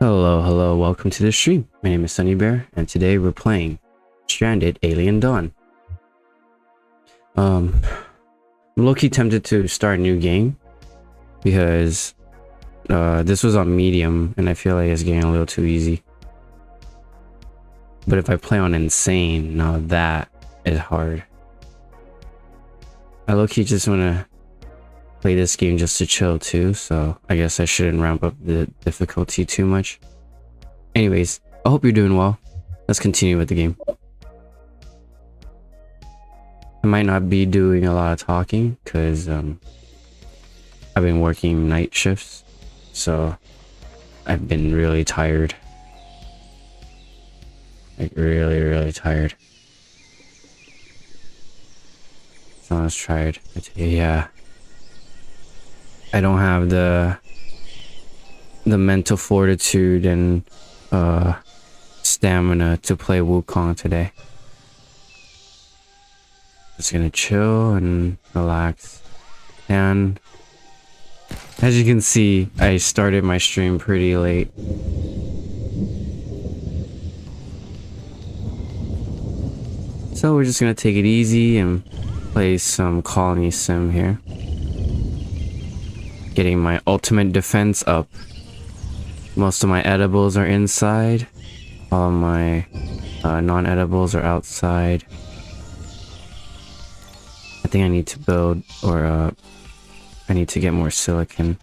Hello, welcome to the stream. My name is Sonny Bear, and today we're playing Stranded: Alien Dawn. I'm low-key tempted to start a new game because this was on medium and I feel like it's getting a little too easy. But if I play on insane, now that is hard. I low-key just want to play this game just to chill too, so I guess I shouldn't ramp up the difficulty too much. Anyways, I hope you're doing well. Let's continue with the game. I might not be doing a lot of talking because I've been working night shifts, so I've been really tired. Like really tired. So let's try it. Yeah. I don't have the mental fortitude and stamina to play Wukong today. Just gonna chill and relax. And as you can see, I started my stream pretty late. So we're just gonna take it easy and play some colony sim here. Getting my ultimate defense up. Most of my edibles are inside. All of my non-edibles are outside. I think I need to build, or I need to get more silicon.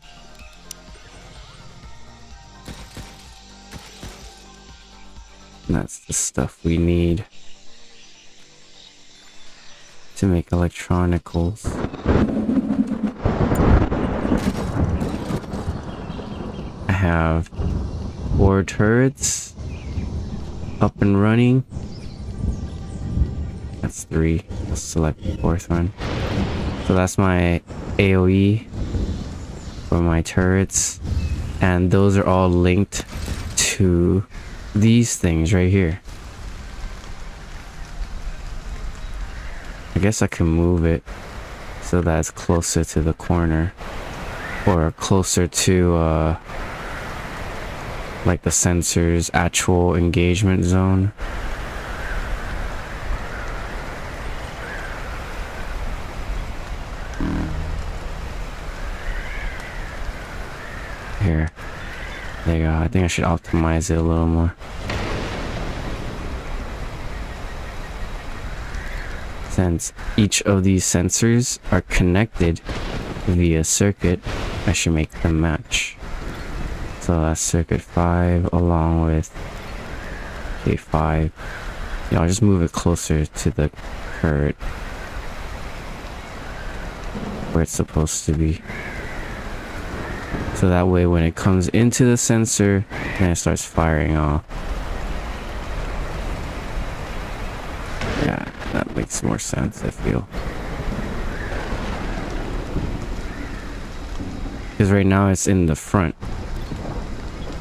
And that's the stuff we need to make electronicals. I have 4 turrets up and running. That's 3. Let's select the 4th one. So that's my AoE for my turrets, and those are all linked to these things right here. I guess I can move it so that it's closer to the corner, or closer to like the sensor's actual engagement zone. Here. There you go. I think I should optimize it a little more. Since each of these sensors are connected via circuit, I should make them match. So that's circuit 5 along with K5. Yeah, I'll just move it closer to the turret where it's supposed to be. So that way when it comes into the sensor, then it starts firing off. Yeah, that makes more sense, I feel. Because right now it's in the front.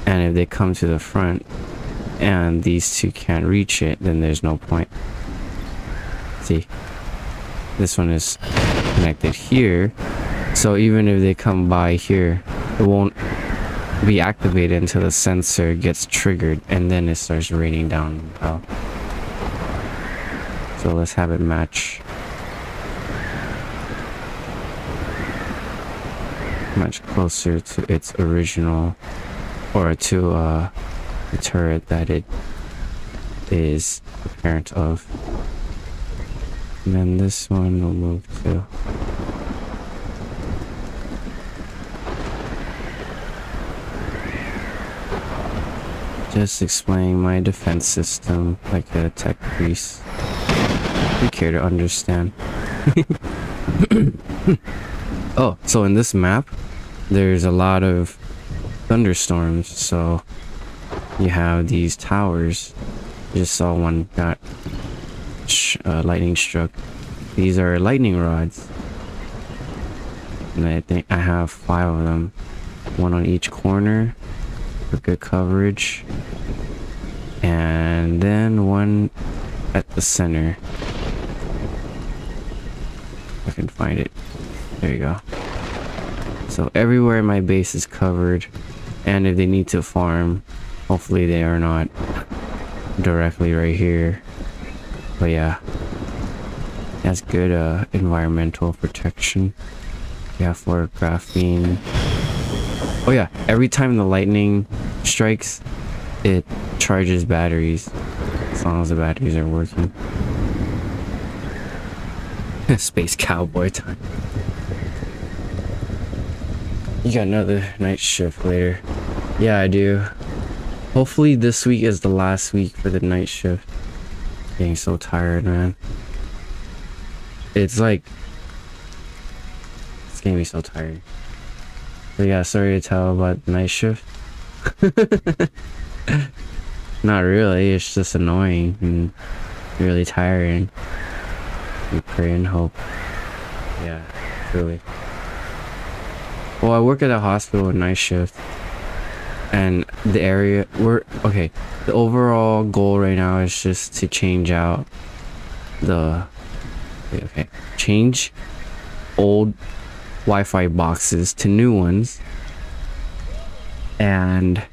And if they come to the front and these two can't reach it, then there's no point. See, this one is connected here, so even if they come by here, it won't be activated until the sensor gets triggered, and then it starts raining down. So let's have it match much closer to its original, or to the turret that it is the parent of. And then this one will move to. Just explaining my defense system like a tech priest. If you care to understand. Oh, so in this map, there's a lot of thunderstorms, so you have these towers. Just saw one got lightning struck. These are lightning rods, and I think I have 5 of them, 1 on each corner for good coverage, and then 1 at the center. If I can find it. There you go. So everywhere my base is covered, and if they need to farm, Hopefully they are not directly right here. But yeah, that's good environmental protection. Yeah, for graphene. Oh yeah, every time the lightning strikes, it charges batteries. As long as the batteries are working. Space cowboy time. You got another night shift later. Yeah, I do. Hopefully this week is the last week for the night shift. Getting so tired, man. It's like... It's getting me so tired. But yeah, sorry to tell about the night shift. Not really, it's just annoying and really tiring. We pray and hope. Yeah, truly. Well, I work at a hospital at night shift. And the area okay, the overall goal right now is just to change out the change old Wi-Fi boxes to new ones, and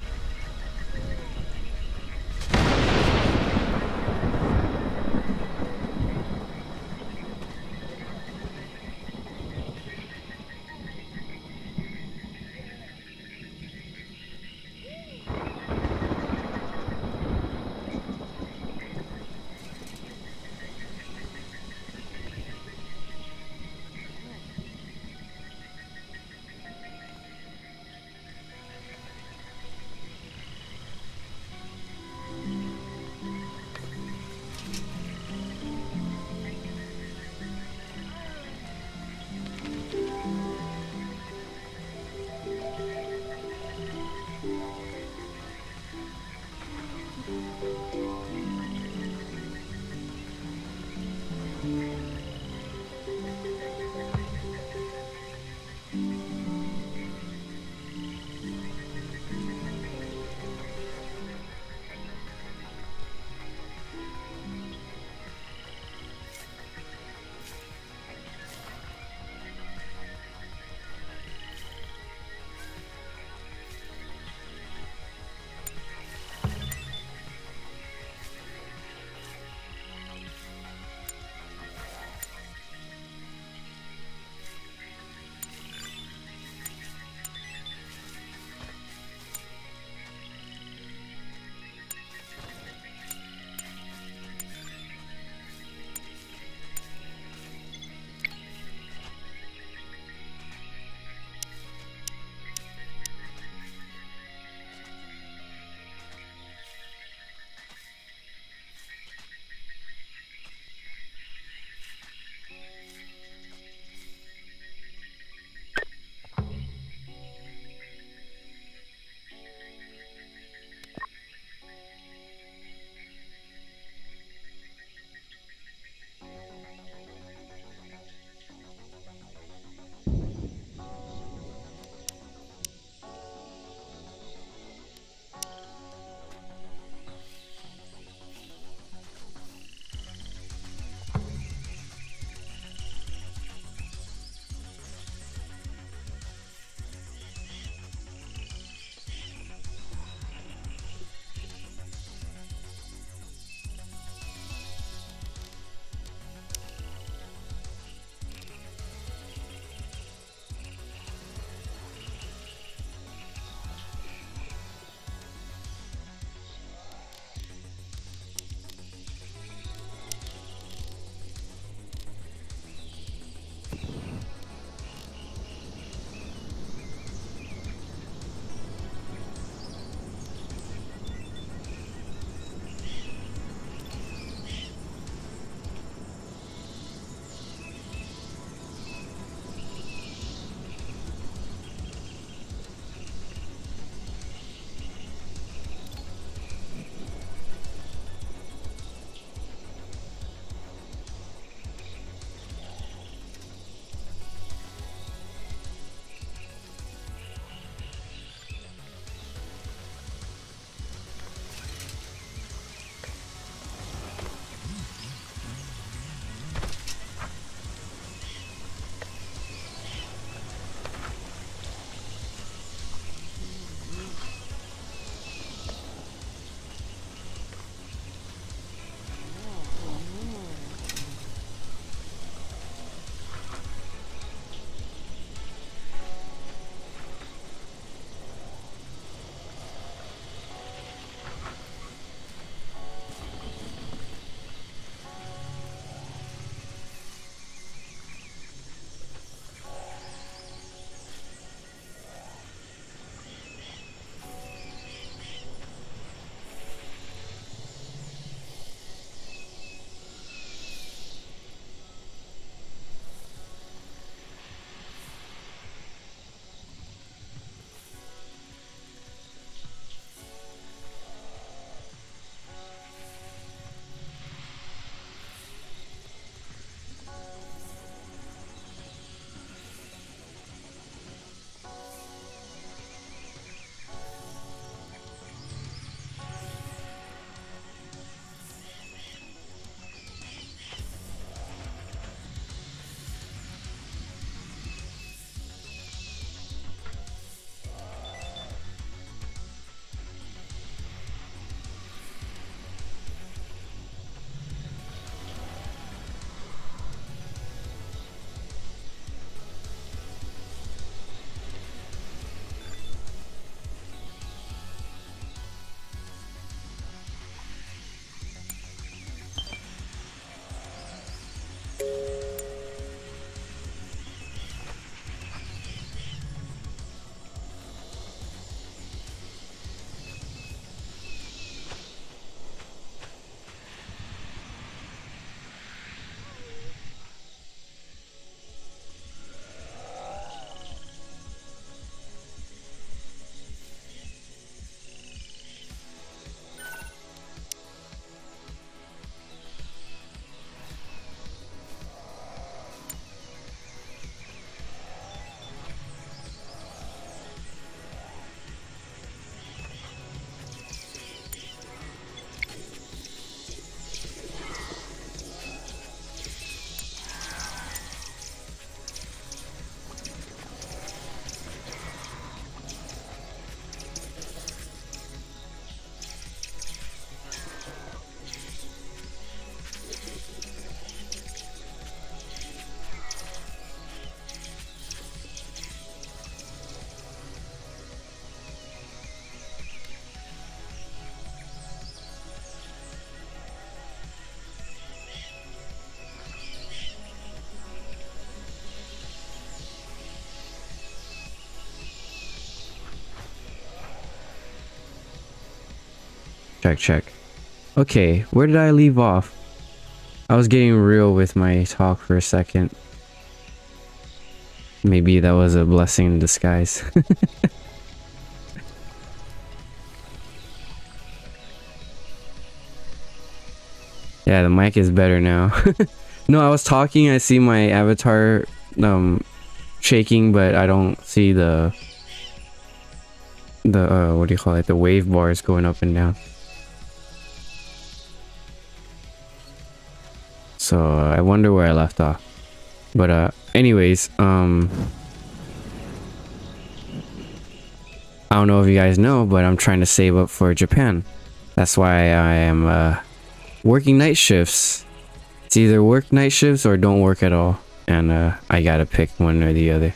Check, check. Okay, where did I leave off? I was getting real with my talk for a second. Maybe that was a blessing in disguise. Yeah, the mic is better now. No, I was talking, I see my avatar shaking, but I don't see the what do you call it? The wave bars going up and down. So I wonder where I left off. But anyways, I don't know if you guys know, but I'm trying to save up for Japan. That's why I am working night shifts. It's either work night shifts or don't work at all, and I gotta pick one or the other.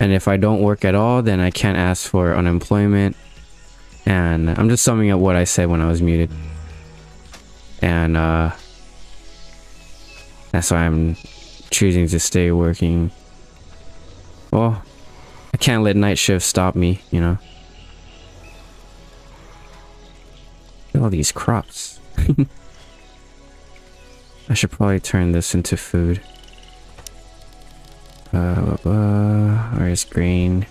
And if I don't work at all, then I can't ask for unemployment. And I'm just summing up what I said when I was muted. And that's why I'm choosing to stay working. Well, I can't let night shifts stop me, you know. Look at all these crops. I should probably turn this into food. Where's grain?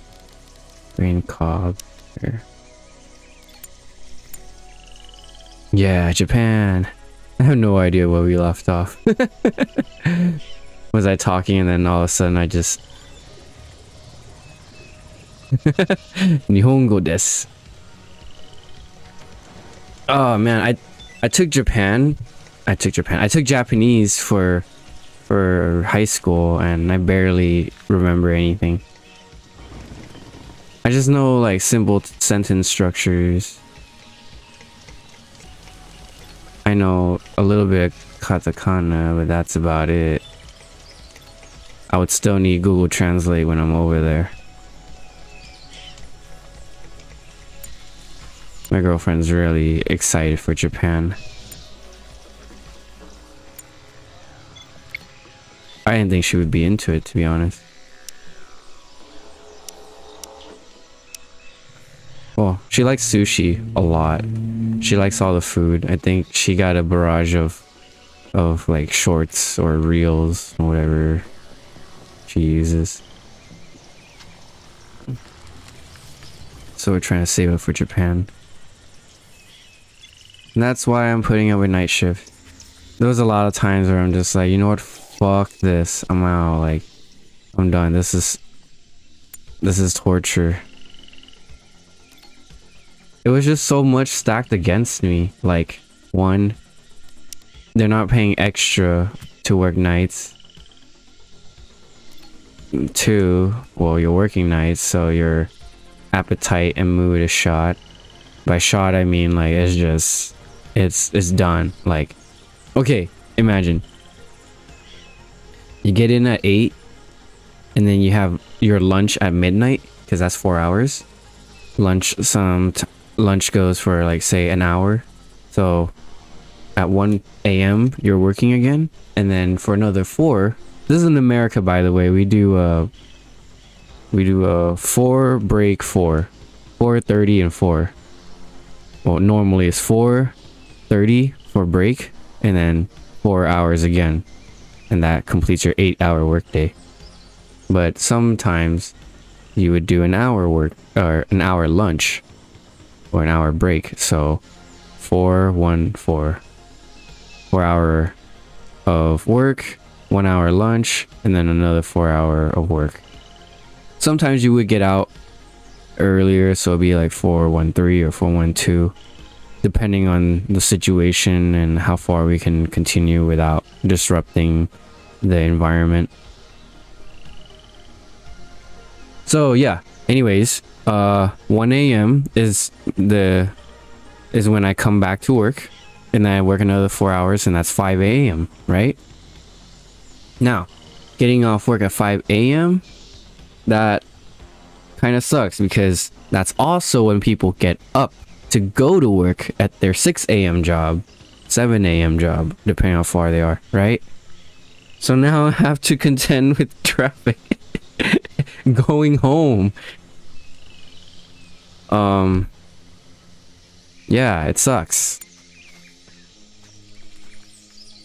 Grain cob. Here. Yeah, Japan. I have no idea where we left off. Was I talking and then all of a sudden I just... Nihongo desu. Oh man, I took Japanese for high school and I barely remember anything. I just know like simple sentence structures. I know a little bit of katakana, but that's about it. I would still need Google Translate when I'm over there. My girlfriend's really excited for Japan. I didn't think she would be into it, to be honest. Well, she likes sushi a lot. She likes all the food. I think she got a barrage of like shorts or reels or whatever she uses. So we're trying to save up for Japan. And that's why I'm putting up a night shift. There was a lot of times where I'm just like, you know what? Fuck this. I'm out. Like, I'm done. This is torture. It was just so much stacked against me. Like, one, they're not paying extra to work nights. Two, well, you're working nights, so your appetite and mood is shot. By shot, I mean like it's just, it's done. Like, okay, imagine you get in at 8 and then you have your lunch at midnight, because that's 4 hours. Lunch goes for like say an hour, so at 1 a.m. you're working again, and then for another 4. This is in America, by the way. We do a 4 break 4, 4:30 and 4. Well, normally it's 4:30 for break and then 4 hours again, and that completes your 8-hour workday. But sometimes you would do an hour work or an hour lunch or an hour break. So 4 hour of work, 1 hour lunch, and then another 4 hour of work. Sometimes you would get out earlier, so it'd be like 4:13 or 4:12, depending on the situation and how far we can continue without disrupting the environment. So yeah, anyways, 1 a.m. is when I come back to work, and then I work another 4 hours, and that's 5 a.m., right? Now, getting off work at 5 a.m., that kind of sucks, because that's also when people get up to go to work at their 6 a.m. job, 7 a.m. job, depending on how far they are, right? So now I have to contend with traffic going home. Yeah, it sucks.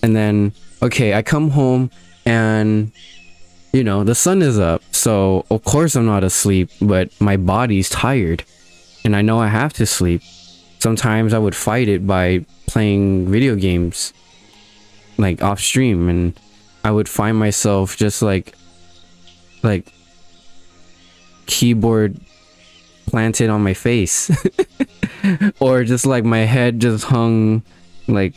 And then, okay, I come home and, you know, the sun is up. So, of course I'm not asleep, but my body's tired. And I know I have to sleep. Sometimes I would fight it by playing video games, like off stream. And I would find myself just like keyboard planted on my face. Or just like my head just hung like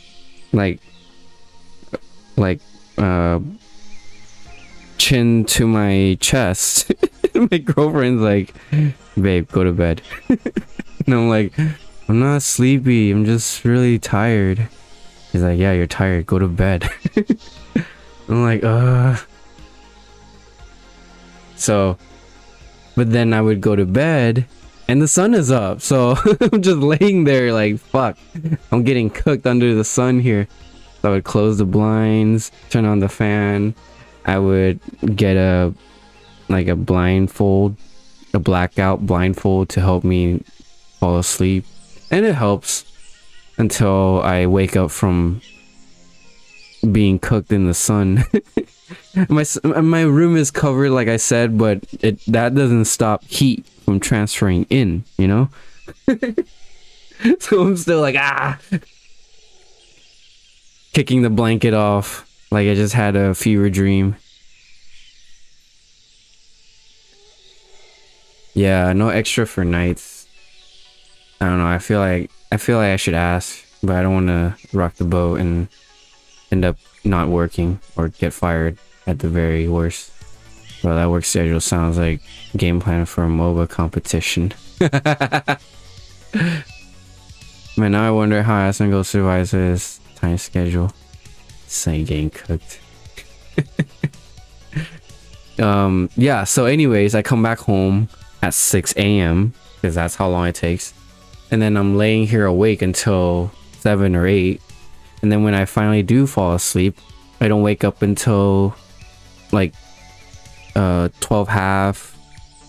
chin to my chest. My girlfriend's like, babe, go to bed. And I'm like, I'm not sleepy, I'm just really tired. He's like, yeah, you're tired, go to bed. I'm like, so, but then I would go to bed and the sun is up, so I'm just laying there like, fuck, I'm getting cooked under the sun here. So I would close the blinds, turn on the fan. I would get a blindfold, a blackout blindfold to help me fall asleep. And it helps until I wake up from being cooked in the sun. My room is covered, like I said, but that doesn't stop heat from transferring in, you know? So I'm still like, kicking the blanket off like I just had a fever dream. Yeah, no extra for nights. I don't know, I feel like I should ask, but I don't want to rock the boat and end up not working or get fired at the very worst. Well, that work schedule sounds like game plan for a MOBA competition. Man, now I wonder how Asingo survives his time schedule. Same getting cooked. Yeah, so anyways, I come back home at 6 a.m. because that's how long it takes. And then I'm laying here awake until 7 or 8. And then when I finally do fall asleep, I don't wake up until like 12 half,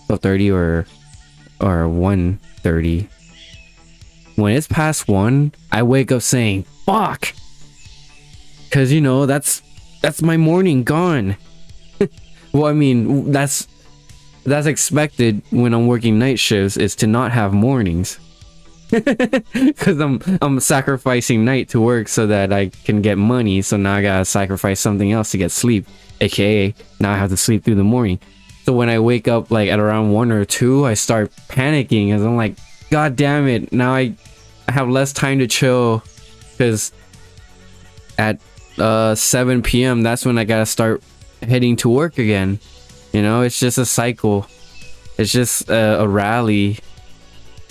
12:30 or 1:30. When it's past 1, I wake up saying, fuck! Cause you know, that's my morning gone. Well, I mean, that's expected when I'm working night shifts, is to not have mornings. Cause I'm sacrificing night to work so that I can get money, so now I gotta sacrifice something else to get sleep, aka now I have to sleep through the morning. So when I wake up like at around 1 or 2, I start panicking as I'm like, god damn it, now I have less time to chill, because at 7 p.m. that's when I gotta start heading to work again. You know, it's just a cycle. It's just a rally,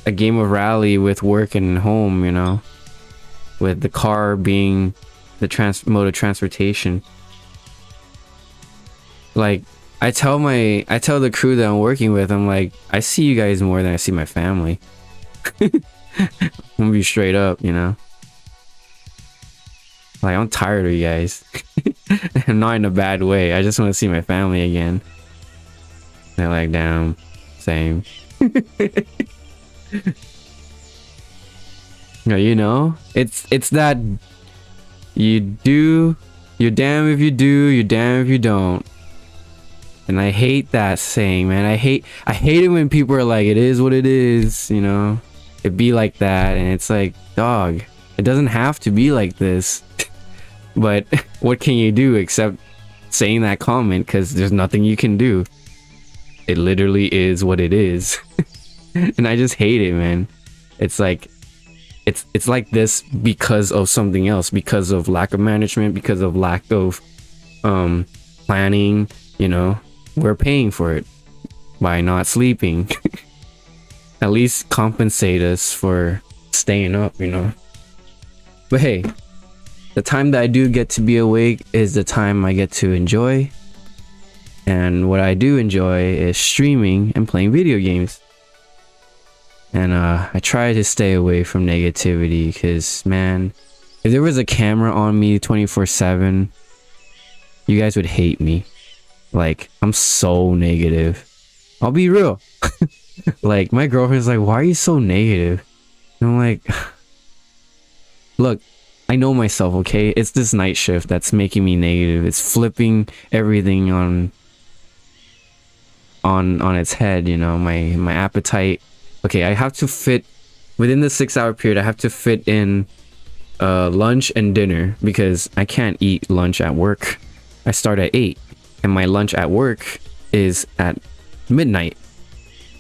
a game of rally with work and home, you know, with the car being the mode of transportation. Like, I tell the crew that I'm working with, I'm like, I see you guys more than I see my family. I'm gonna be straight up, you know. Like, I'm tired of you guys. I'm not in a bad way. I just want to see my family again. They're like, damn, same. You know, it's that you're damned if you do, you're damned if you don't. And I hate that saying, man. I hate it when people are like, it is what it is, you know. It be like that, and it's like, dog, it doesn't have to be like this. But what can you do except saying that comment, because there's nothing you can do. It literally is what it is. And I just hate it, man. It's like it's like this because of something else, because of lack of management, because of lack of planning, you know. We're paying for it by not sleeping. At least compensate us for staying up, you know. But hey, the time that I do get to be awake is the time I get to enjoy. And what I do enjoy is streaming and playing video games. And I try to stay away from negativity, because, man, if there was a camera on me 24/7, you guys would hate me. Like, I'm so negative. I'll be real. Like, my girlfriend's like, why are you so negative? And I'm like, Look, I know myself, okay? It's this night shift that's making me negative. It's flipping everything on its head, you know, my appetite. Okay, I have to fit within the 6-hour period. I have to fit in lunch and dinner because I can't eat lunch at work. I start at 8 and my lunch at work is at midnight.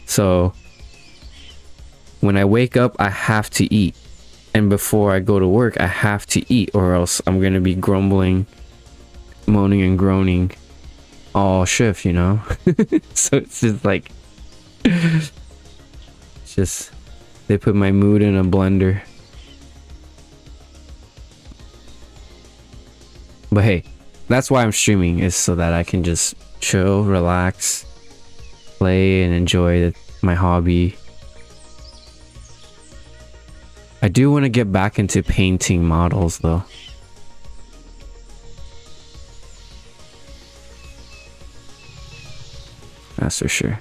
So when I wake up, I have to eat. And before I go to work, I have to eat, or else I'm gonna be grumbling, moaning and groaning all shift, you know? So it's just like, it's just, they put my mood in a blender. But hey, that's why I'm streaming, is so that I can just chill, relax, play, and enjoy my hobby. I do want to get back into painting models though. That's for sure.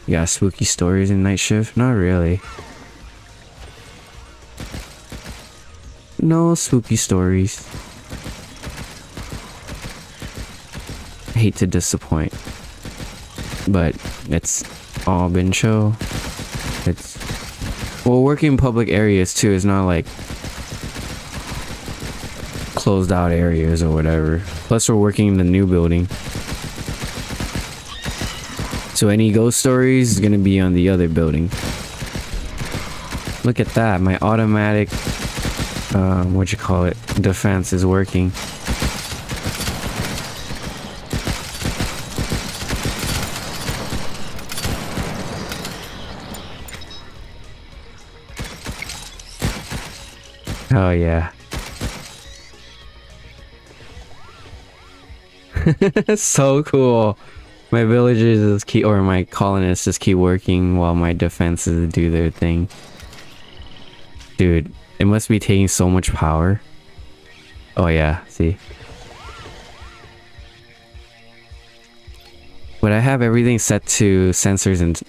You got spooky stories in night shift? Not really. No spooky stories. I hate to disappoint, but it's all been chill. It's, well, working in public areas too is not like closed out areas or whatever. Plus we're working in the new building, so any ghost stories is gonna be on the other building. Look at that, my automatic what you call it, defense is working. Oh yeah. So cool. My villagers just keep, or my colonists just keep working while my defenses do their thing. Dude, it must be taking so much power. Oh yeah, see. But I have everything set to sensors and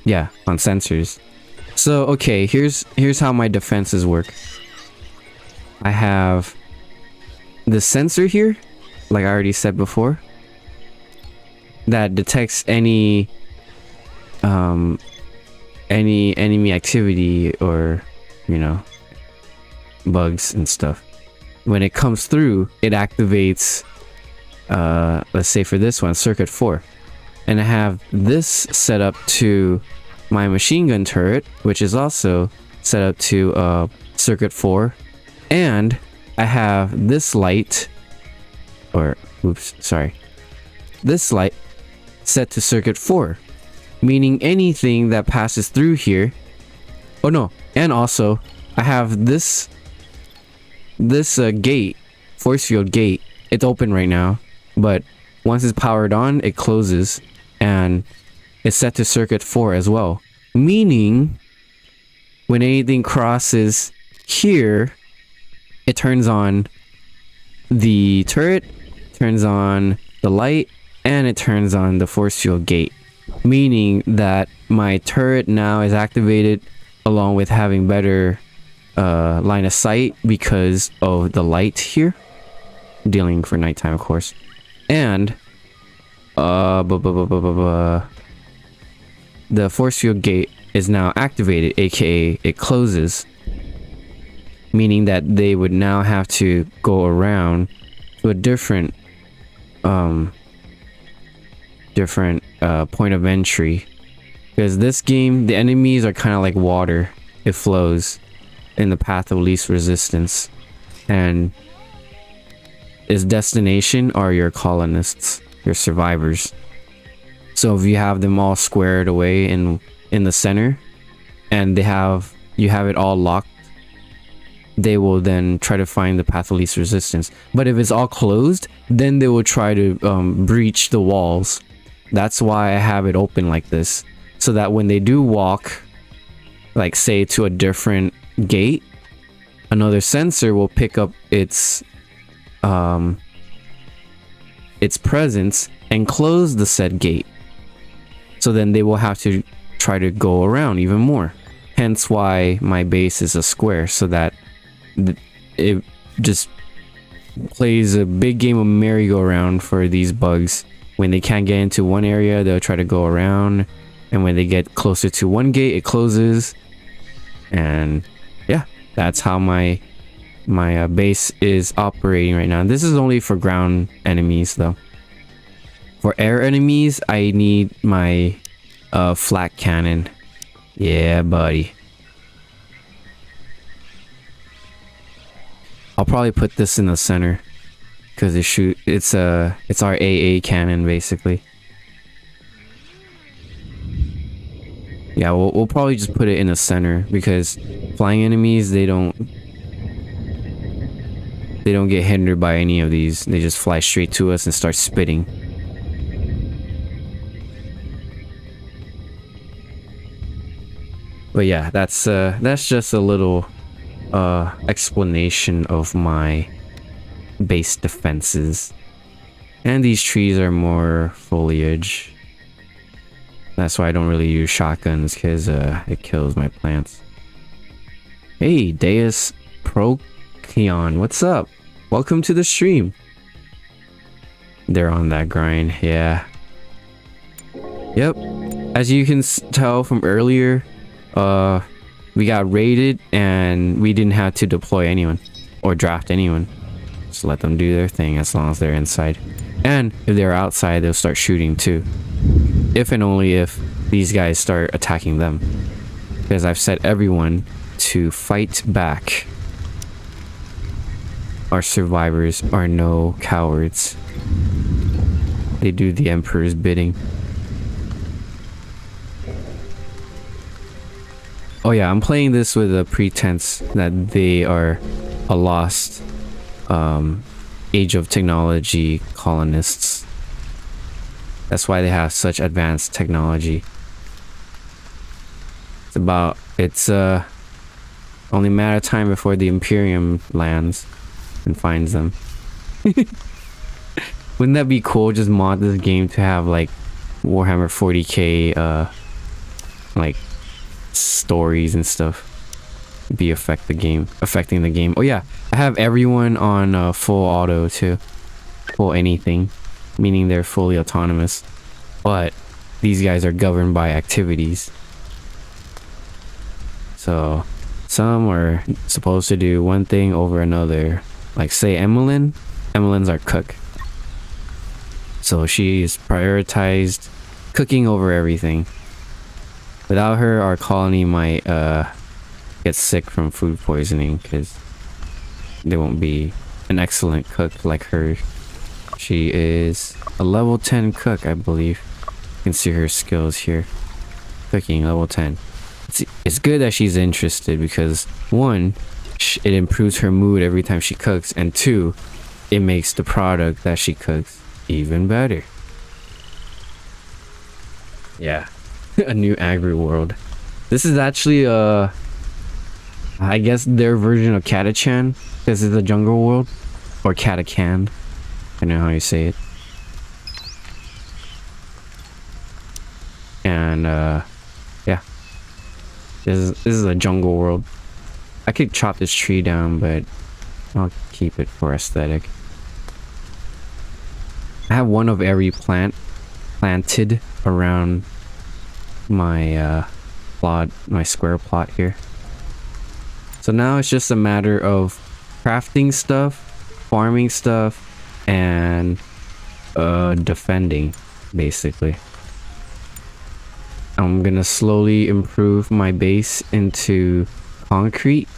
yeah, on sensors. So okay, here's how my defenses work. I have the sensor here, like I already said before, that detects any enemy activity or, you know, bugs and stuff. When it comes through, it activates let's say for this one, circuit 4. And I have this set up to my machine gun turret, which is also set up to circuit 4. And I have this light, or oops, sorry, this light set to circuit 4, meaning anything that passes through here. Oh no, and also I have this gate, force field gate. It's open right now, but once it's powered on, it closes, and it's set to circuit 4 as well, meaning when anything crosses here, it turns on the turret, turns on the light, and it turns on the force field gate, meaning that my turret now is activated along with having better line of sight because of the light here, dealing for nighttime of course. And the force field gate is now activated, aka it closes, meaning that they would now have to go around to a different point of entry, because this game, the enemies are kind of like water. It flows in the path of least resistance, and its destination are your colonists, your survivors. So if you have them all squared away in the center, and you have it all locked, they will then try to find the path of least resistance. But if it's all closed, then they will try to breach the walls. That's why I have it open like this, so that when they do walk, like say to a different gate, another sensor will pick up its presence and close the said gate. So then they will have to try to go around even more. Hence why my base is a square, so that it just plays a big game of merry-go-round for these bugs. When they can't get into one area, they'll try to go around, and when they get closer to one gate, it closes. And yeah, that's how my base is operating right now. This is only for ground enemies though. For air enemies, I need my flak cannon. Yeah, buddy. I'll probably put this in the center because it's our AA cannon basically. Yeah, we'll probably just put it in the center because flying enemies, they don't get hindered by any of these. They just fly straight to us and start spitting. But yeah, that's just a little explanation of my base defenses. And these trees are more foliage. That's why I don't really use shotguns, because it kills my plants. Hey, Deus Prokion, what's up? Welcome to the stream. They're on that grind, yeah. Yep, as you can tell from earlier, we got raided and we didn't have to deploy anyone or draft anyone. Just let them do their thing as long as they're inside. And if they're outside, they'll start shooting too. If and only if these guys start attacking them. Because I've set everyone to fight back. Our survivors are no cowards. They do the Emperor's bidding. Oh yeah, I'm playing this with a pretense that they are a lost age of technology colonists. That's why they have such advanced technology. It's only a matter of time before the Imperium lands and finds them. Wouldn't that be cool? Just mod this game to have like Warhammer 40k like stories and stuff be affecting the game. Oh yeah, I have everyone on full auto too, full anything, meaning they're fully autonomous, but these guys are governed by activities. So some are supposed to do one thing over another, like say Emmeline's our cook, so she's prioritized cooking over everything. Without her, our colony might get sick from food poisoning because they won't be an excellent cook like her. She is a level 10 cook, I believe. You can see her skills here. Cooking, level 10. It's good that she's interested because, one, it improves her mood every time she cooks, and two, it makes the product that she cooks even better. Yeah. A new agri world. This is actually I guess their version of Catachan. This is the jungle world, or Catacan. I don't know how you say it. And yeah, this is a jungle world. I could chop this tree down, but I'll keep it for aesthetic. I have one of every plant planted around my my square plot here. So now it's just a matter of crafting stuff, farming stuff, and defending, basically. I'm gonna slowly improve my base into concrete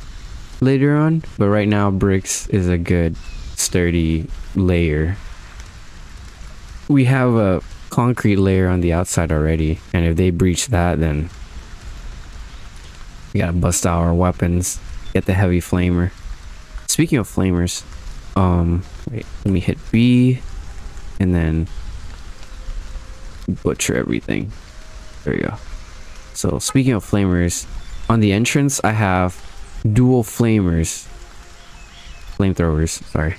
later on, but right now bricks is a good sturdy layer. We have a concrete layer on the outside already, and if they breach that, then we gotta bust out our weapons, get the heavy flamer. Speaking of flamers, wait, let me hit B and then butcher everything. There we go. So speaking of flamers, on the entrance I have dual flamethrowers, sorry,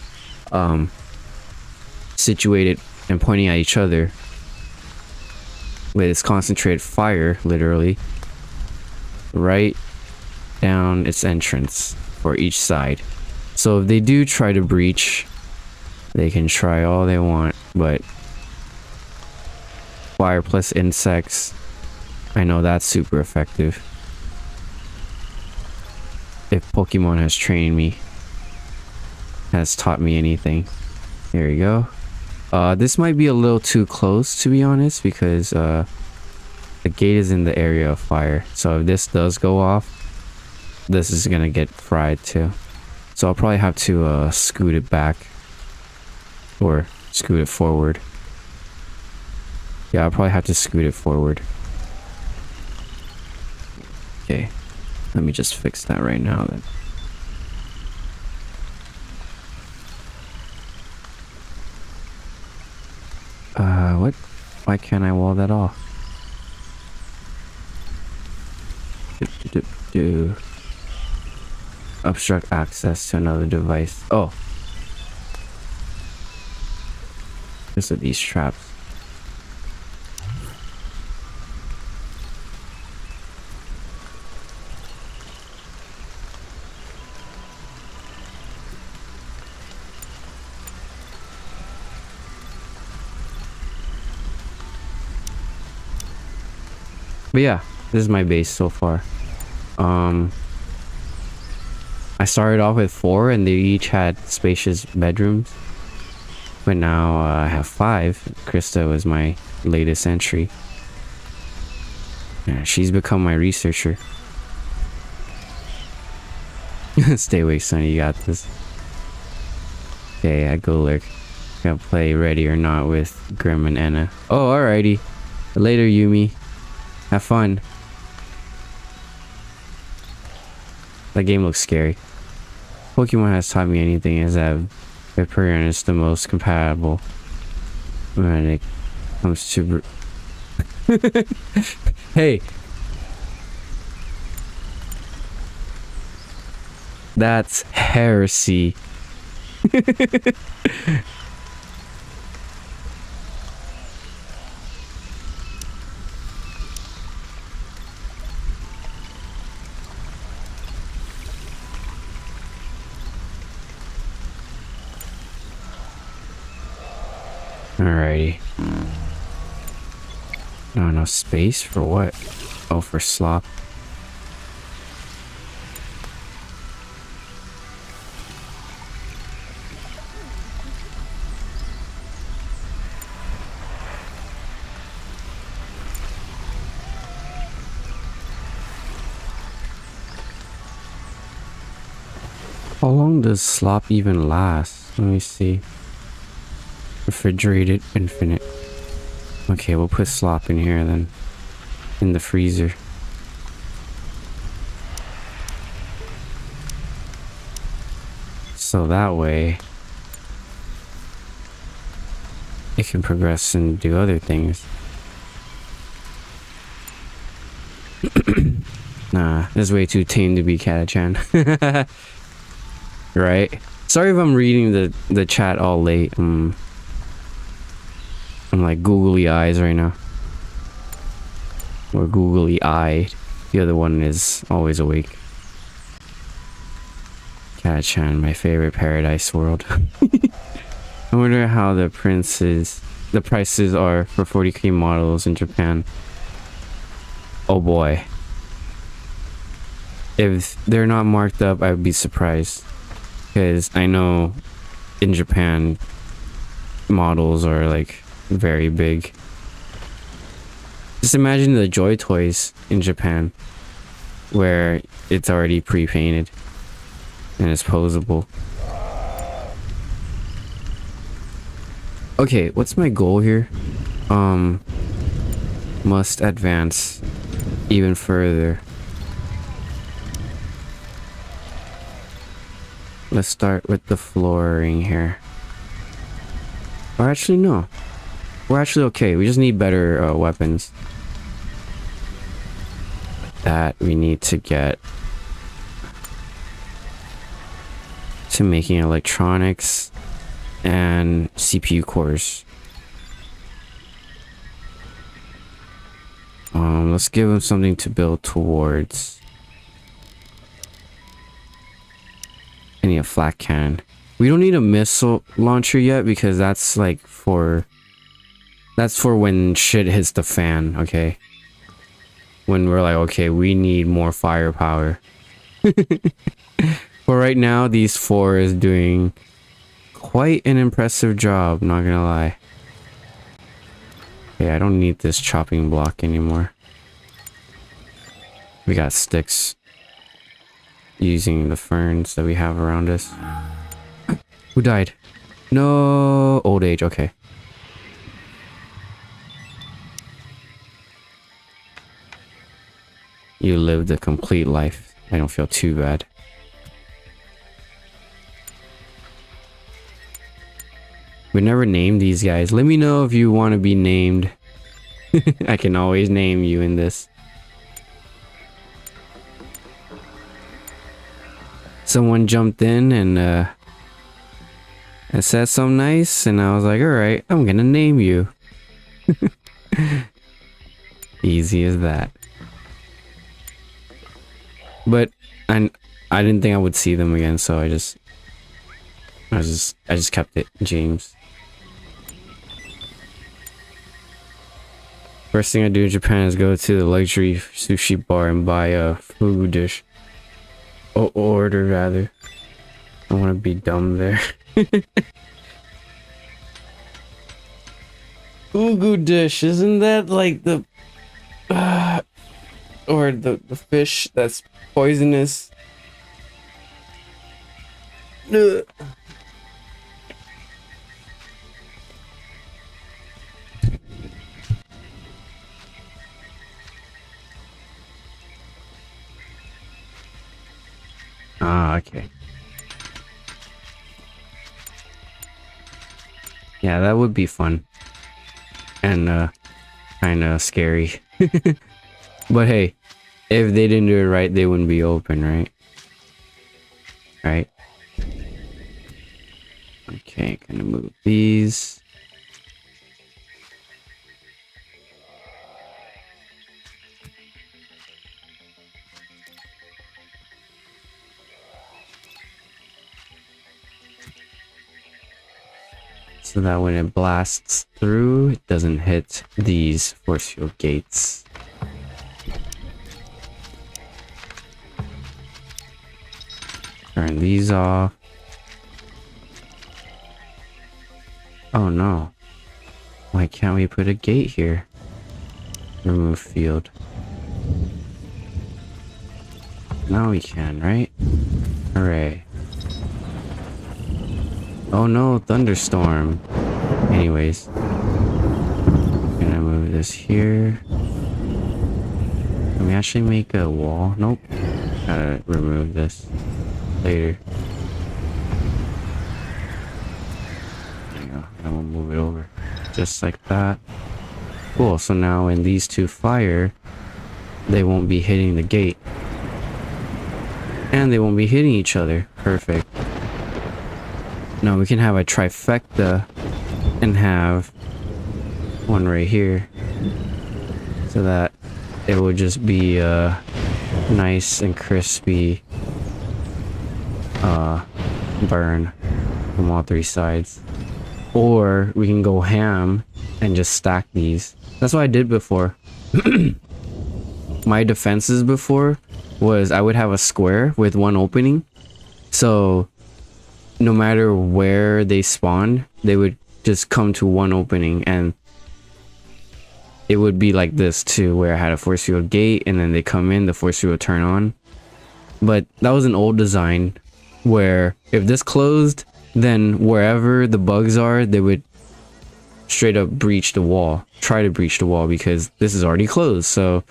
situated and pointing at each other with its concentrated fire, literally, right down its entrance for each side. So if they do try to breach, they can try all they want, but fire plus insects, I know that's super effective. If Pokemon has trained me, has taught me anything. There you go. This might be a little too close, to be honest, because the gate is in the area of fire. So if this does go off, this is gonna get fried too. So I'll probably have to scoot it back, or scoot it forward. Yeah, I'll probably have to scoot it forward. Okay, let me just fix that right now then. What? Why can't I wall that off? Obstruct access to another device. Oh. Just are these traps. But yeah, this is my base so far. I started off with 4 and they each had spacious bedrooms. But now I have 5. Krista was my latest entry. Yeah, she's become my researcher. Stay away, Sonny, you got this. Okay, I go lurk. Gonna play Ready or Not with Grim and Anna. Oh, alrighty. Later, Yumi. Have fun. That game looks scary. Pokemon has taught me anything is that Vaporeon is the most compatible when it comes to Hey, that's heresy. Alrighty. Oh, no space for what? Oh, for slop. How long does slop even last? Let me see. Refrigerated infinite. Okay, we'll put slop in here then. In the freezer. So that way it can progress and do other things. Nah, this is way too tame to be Katachan. Right? Sorry if I'm reading the chat all late. I'm like googly eyes right now. Or googly eyed. The other one is always awake. Katachan, my favorite paradise world. I wonder how the prices are for 40k models in Japan. Oh boy. If they're not marked up, I would be surprised. Because I know in Japan, models are like very big. Just imagine the Joy Toys in Japan, where it's already pre-painted and it's posable. Okay, what's my goal here? Must advance even further. Let's start with the flooring here. Or actually, no. We're actually okay. We just need better weapons. That we need to get to making electronics and CPU cores. Let's give him something to build towards. I need a flat cannon. We don't need a missile launcher yet because that's like for... That's for when shit hits the fan, okay? When we're like, okay, we need more firepower. But right now, these 4 is doing quite an impressive job, not gonna lie. Okay, I don't need this chopping block anymore. We got sticks using the ferns that we have around us. Who died? No, old age, okay. You lived a complete life. I don't feel too bad. We never named these guys. Let me know if you want to be named. I can always name you in this. Someone jumped in and said something nice, and I was like, alright, I'm gonna name you. Easy as that. But I didn't think I would see them again, so I just kept it James. First thing I do in Japan is go to the luxury sushi bar and buy a fugu dish. Order rather. I want to be dumb there. Fugu dish, isn't that like the or the fish that's poisonous? Ugh. Ah, okay. Yeah, that would be fun. And kind of scary. But hey, if they didn't do it right, they wouldn't be open, right? Right? Okay, gonna move these. So that when it blasts through, it doesn't hit these force field gates. Turn these off. Oh no. Why can't we put a gate here? Remove field. Now we can, right? Hooray. Oh no, thunderstorm. Anyways. Gonna move this here. Can we actually make a wall? Nope. Gotta remove this later. There you go. And we'll move it over. Just like that. Cool, so now when these two fire, they won't be hitting the gate. And they won't be hitting each other. Perfect. Now we can have a trifecta and have one right here. So that it will just be a nice and crispy burn from all 3 sides. Or we can go ham and just stack these. That's what I did before. My defenses before was I would have a square with one opening. So no matter where they spawned, they would just come to one opening, and it would be like this too, where I had a force field gate and then they come in, the force field would turn on. But that was an old design where if this closed, then wherever the bugs are, they would straight up breach the wall, try to breach the wall, because this is already closed, so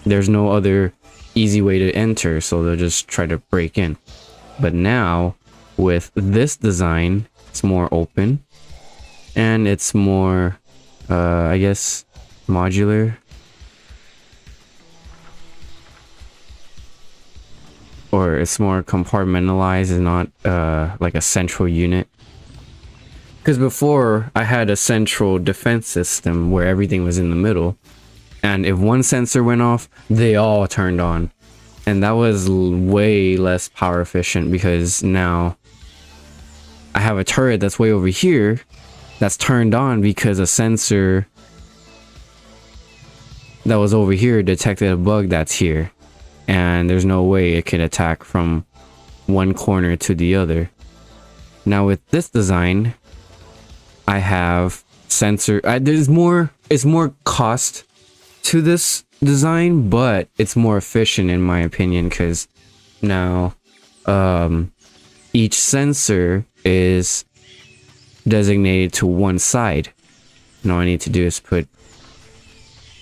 there's no other easy way to enter, so they'll just try to break in. But now with this design, it's more open and it's more I guess modular, or it's more compartmentalized and not like a central unit. Because before I had a central defense system where everything was in the middle, and if one sensor went off, they all turned on. And that was way less power efficient because now I have a turret that's way over here that's turned on because a sensor that was over here detected a bug that's here. And there's no way it can attack from one corner to the other. Now with this design, I have sensor. It's more cost to this design, but it's more efficient in my opinion because now each sensor is designated to one side. And all I need to do is put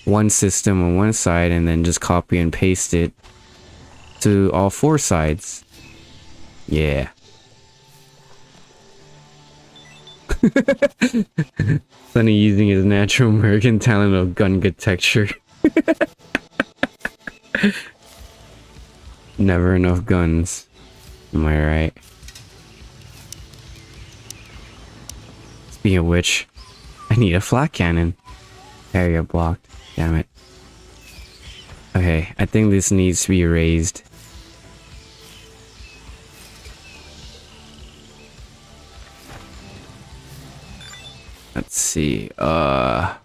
one system on one side and then just copy and paste it to all four sides. Yeah. Sonny using his natural American talent of gun detection. Never enough guns. Am I right? Speaking of which, I need a flat cannon. Area blocked. Damn it. Okay, I think this needs to be raised. Let's see. 1,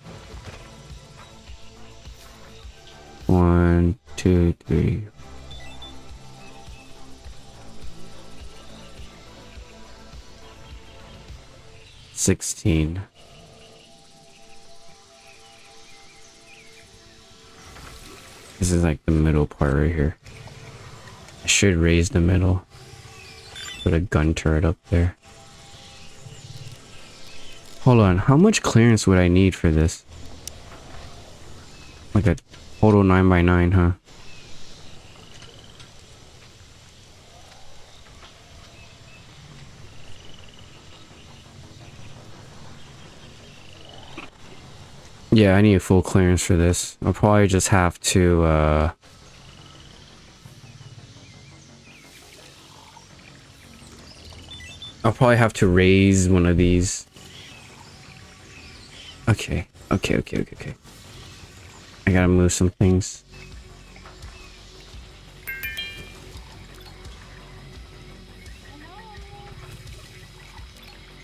2, 3. $16. This is like the middle part right here. I should raise the middle. Put a gun turret up there. Hold on, how much clearance would I need for this? Like a total 9x9, huh? Yeah, I need full clearance for this. I'll probably just have to, I'll probably have to raise one of these. Okay. I gotta move some things.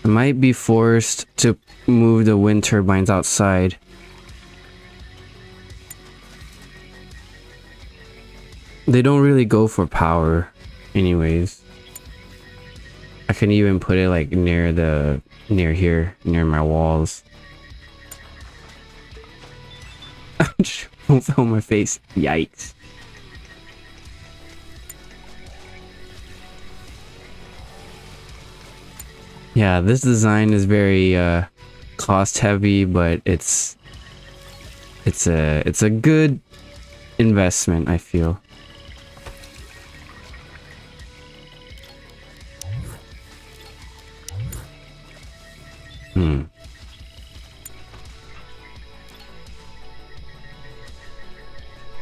I might be forced to move the wind turbines outside. They don't really go for power anyways. I can even put it like near here, near my walls. Ouch. Won't fell on my face. Yikes. Yeah, this design is very cost heavy, but it's a good investment, I feel.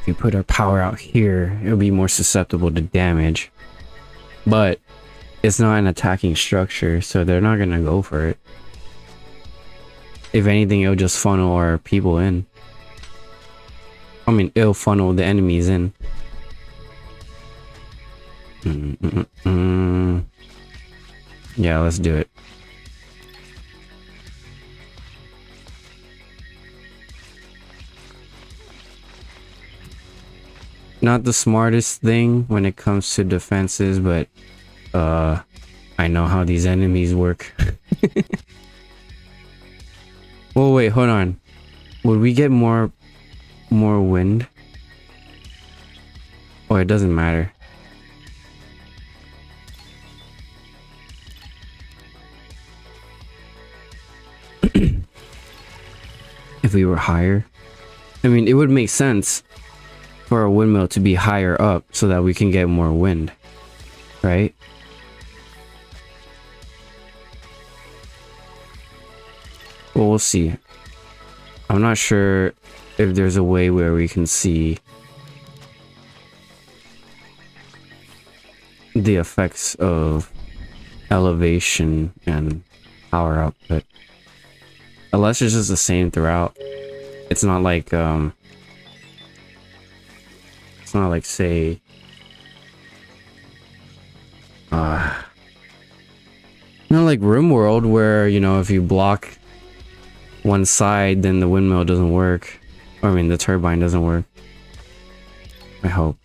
If you put our power out here, it'll be more susceptible to damage. But it's not an attacking structure, so they're not gonna go for it. If anything, it'll just funnel our people in. I mean, it'll funnel the enemies in. Yeah, let's do it. Not the smartest thing when it comes to defenses, but I know how these enemies work. Well, wait, hold on. Would we get more wind? Oh, it doesn't matter. If we were higher, I mean, it would make sense for a windmill to be higher up so that we can get more wind, right? Well, we'll see. I'm not sure if there's a way where we can see the effects of elevation and power output. Unless it's just the same throughout. It's not like say Uh, Not like RimWorld where, you know, if you block one side, then the windmill doesn't work. Or, I mean, the turbine doesn't work. I hope.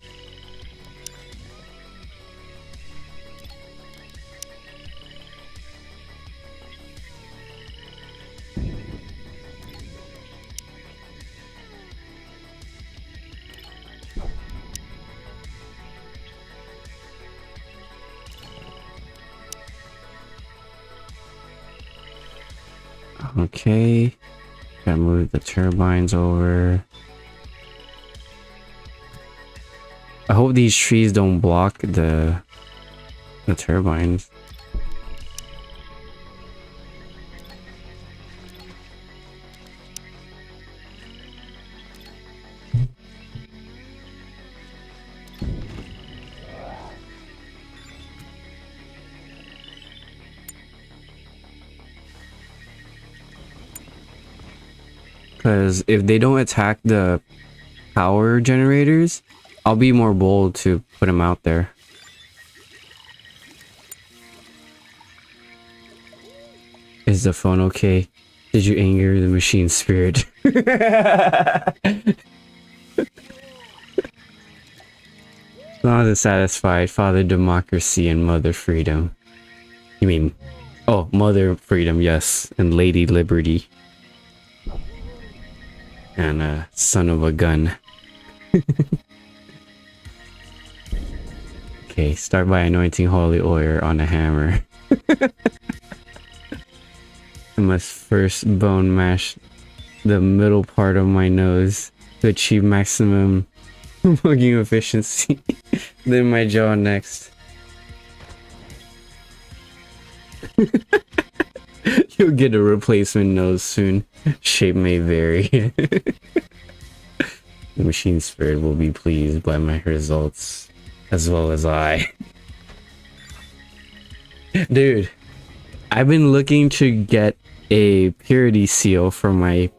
Okay. Gotta move the turbines over. I hope these trees don't block the turbines. Because if they don't attack the power generators, I'll be more bold to put them out there. Is the phone okay? Did you anger the machine spirit? Father satisfied, father democracy, and mother freedom. You mean, oh, mother freedom, yes, and lady liberty. And a son of a gun. Okay, start by anointing holy oil on a hammer. I must first bone mash the middle part of my nose to achieve maximum mugging efficiency. Then my jaw next. You'll get a replacement nose soon. Shape may vary. The machine spirit will be pleased by my results, as well as I. Dude, I've been looking to get a purity seal for my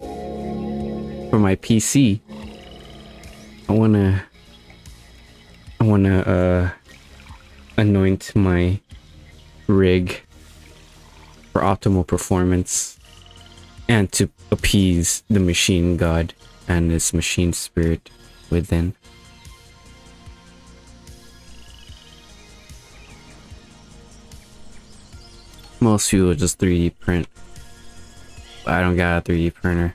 PC. I wanna anoint my rig for optimal performance and to appease the machine god and its machine spirit within. Most people just 3D print. I don't got a 3D printer.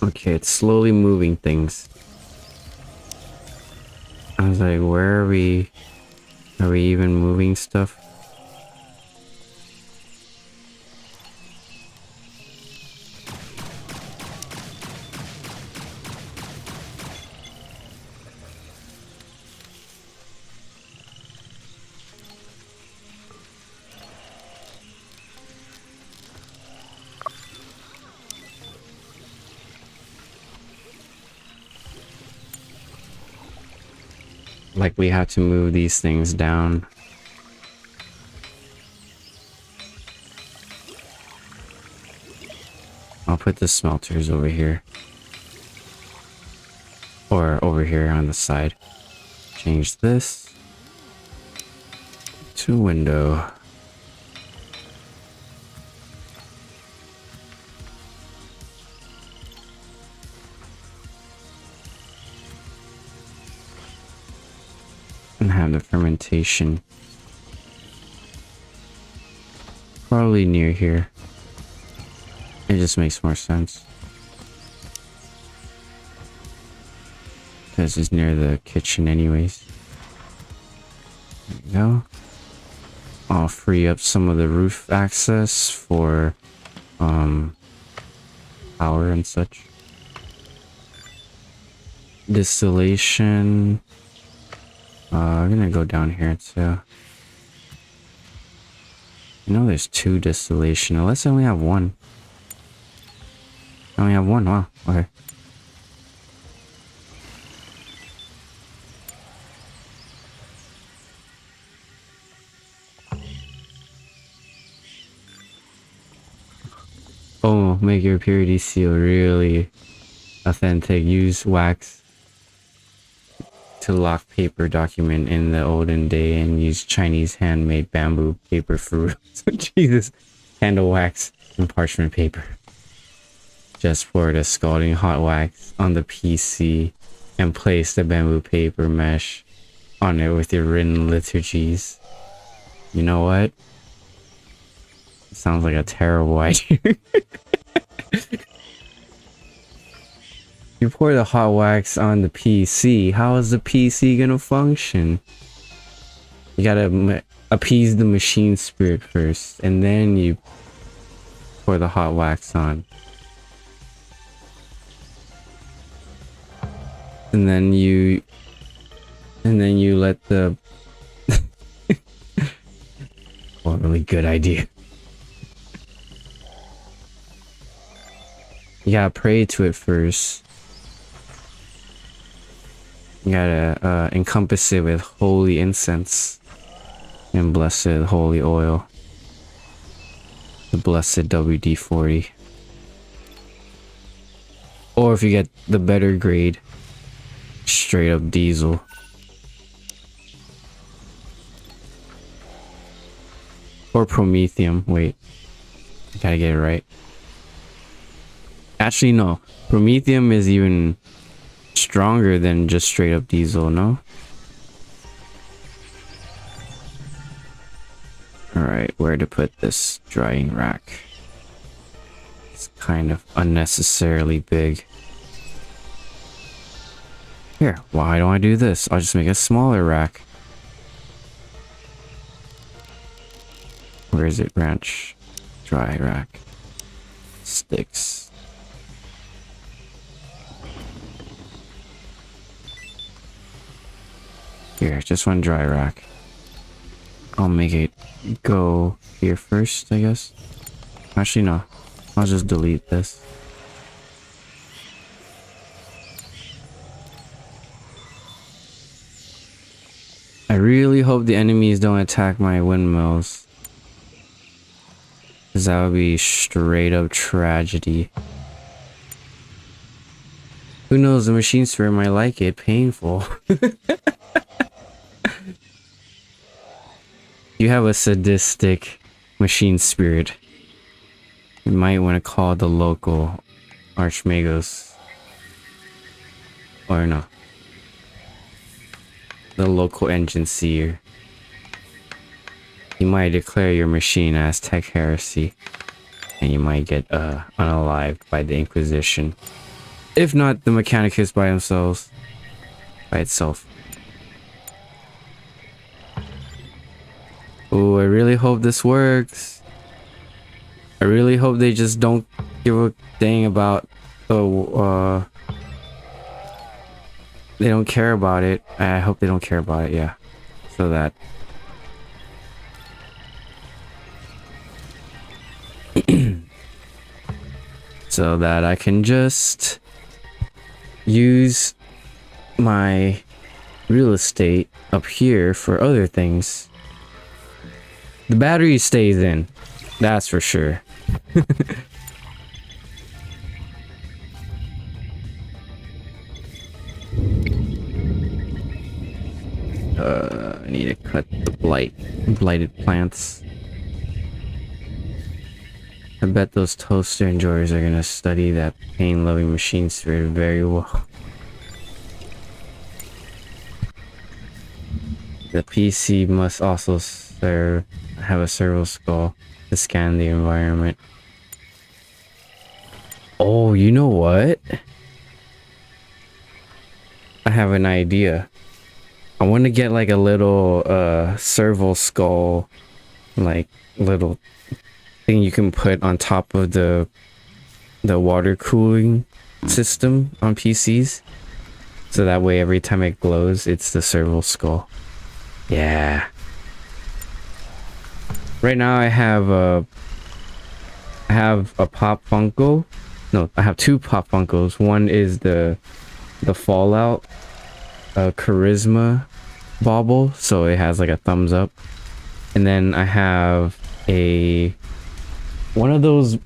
Okay, it's slowly moving things. I was like, where are we? Are we even moving stuff? Like we have to move these things down. I'll put the smelters over here. Or over here on the side. Change this to window. And have the fermentation probably near here. It just makes more sense because it's near the kitchen anyways. There we go. I'll free up some of the roof access for power and such. Distillation. I'm gonna go down here too. You know there's 2 distillation, unless I only have 1. I only have 1, wow, okay. Oh, make your purity seal really authentic. Use wax to lock paper document in the olden day and use Chinese handmade bamboo paper for Jesus. Candle wax and parchment paper. Just pour the scalding hot wax on the PC and place the bamboo paper mesh on it with your written liturgies. You know what? Sounds like a terrible idea. You pour the hot wax on the PC. How is the PC gonna function? You gotta appease the machine spirit first, and then you pour the hot wax on. And then you let the well, really good idea. You gotta pray to it first. You gotta encompass it with holy incense and blessed holy oil. The blessed WD-40. Or if you get the better grade, straight up diesel. Or promethium. Wait, gotta get it right. Actually, no. Promethium is even stronger than just straight up diesel, no? Alright, where to put this drying rack? It's kind of unnecessarily big. Here, why don't I do this? I'll just make a smaller rack. Where is it? Ranch. Dry rack. Sticks. Here, just one dry rack. I'll make it go here first, I guess. Actually, no. I'll just delete this. I really hope the enemies don't attack my windmills. Because that would be straight up tragedy. Who knows, the machine spirit might like it. Painful. You have a sadistic machine spirit. You might want to call the local Archmagos. Or no. The local engine seer. You might declare your machine as tech heresy. And you might get unalived by the Inquisition. If not, the Mechanicus by themselves. By itself. Oh, I really hope this works. I really hope they just don't give a dang about the, they don't care about it. I hope they don't care about it, yeah. So that... so that I can just use my real estate up here for other things. The battery stays in, that's for sure. I need to cut the blighted plants. I bet those toaster enjoyers are gonna study that pain-loving machine spirit very well. The PC must also have a servo skull to scan the environment. Oh, you know what? I have an idea. I want to get like a little servo skull, like little thing you can put on top of the water cooling system on PCs, so that way every time it glows, it's the servo skull. Yeah. Right now I have a Pop Funko. No, I have two Pop Funkos. One is the Fallout Charisma bauble, so it has like a thumbs up. And then I have one of those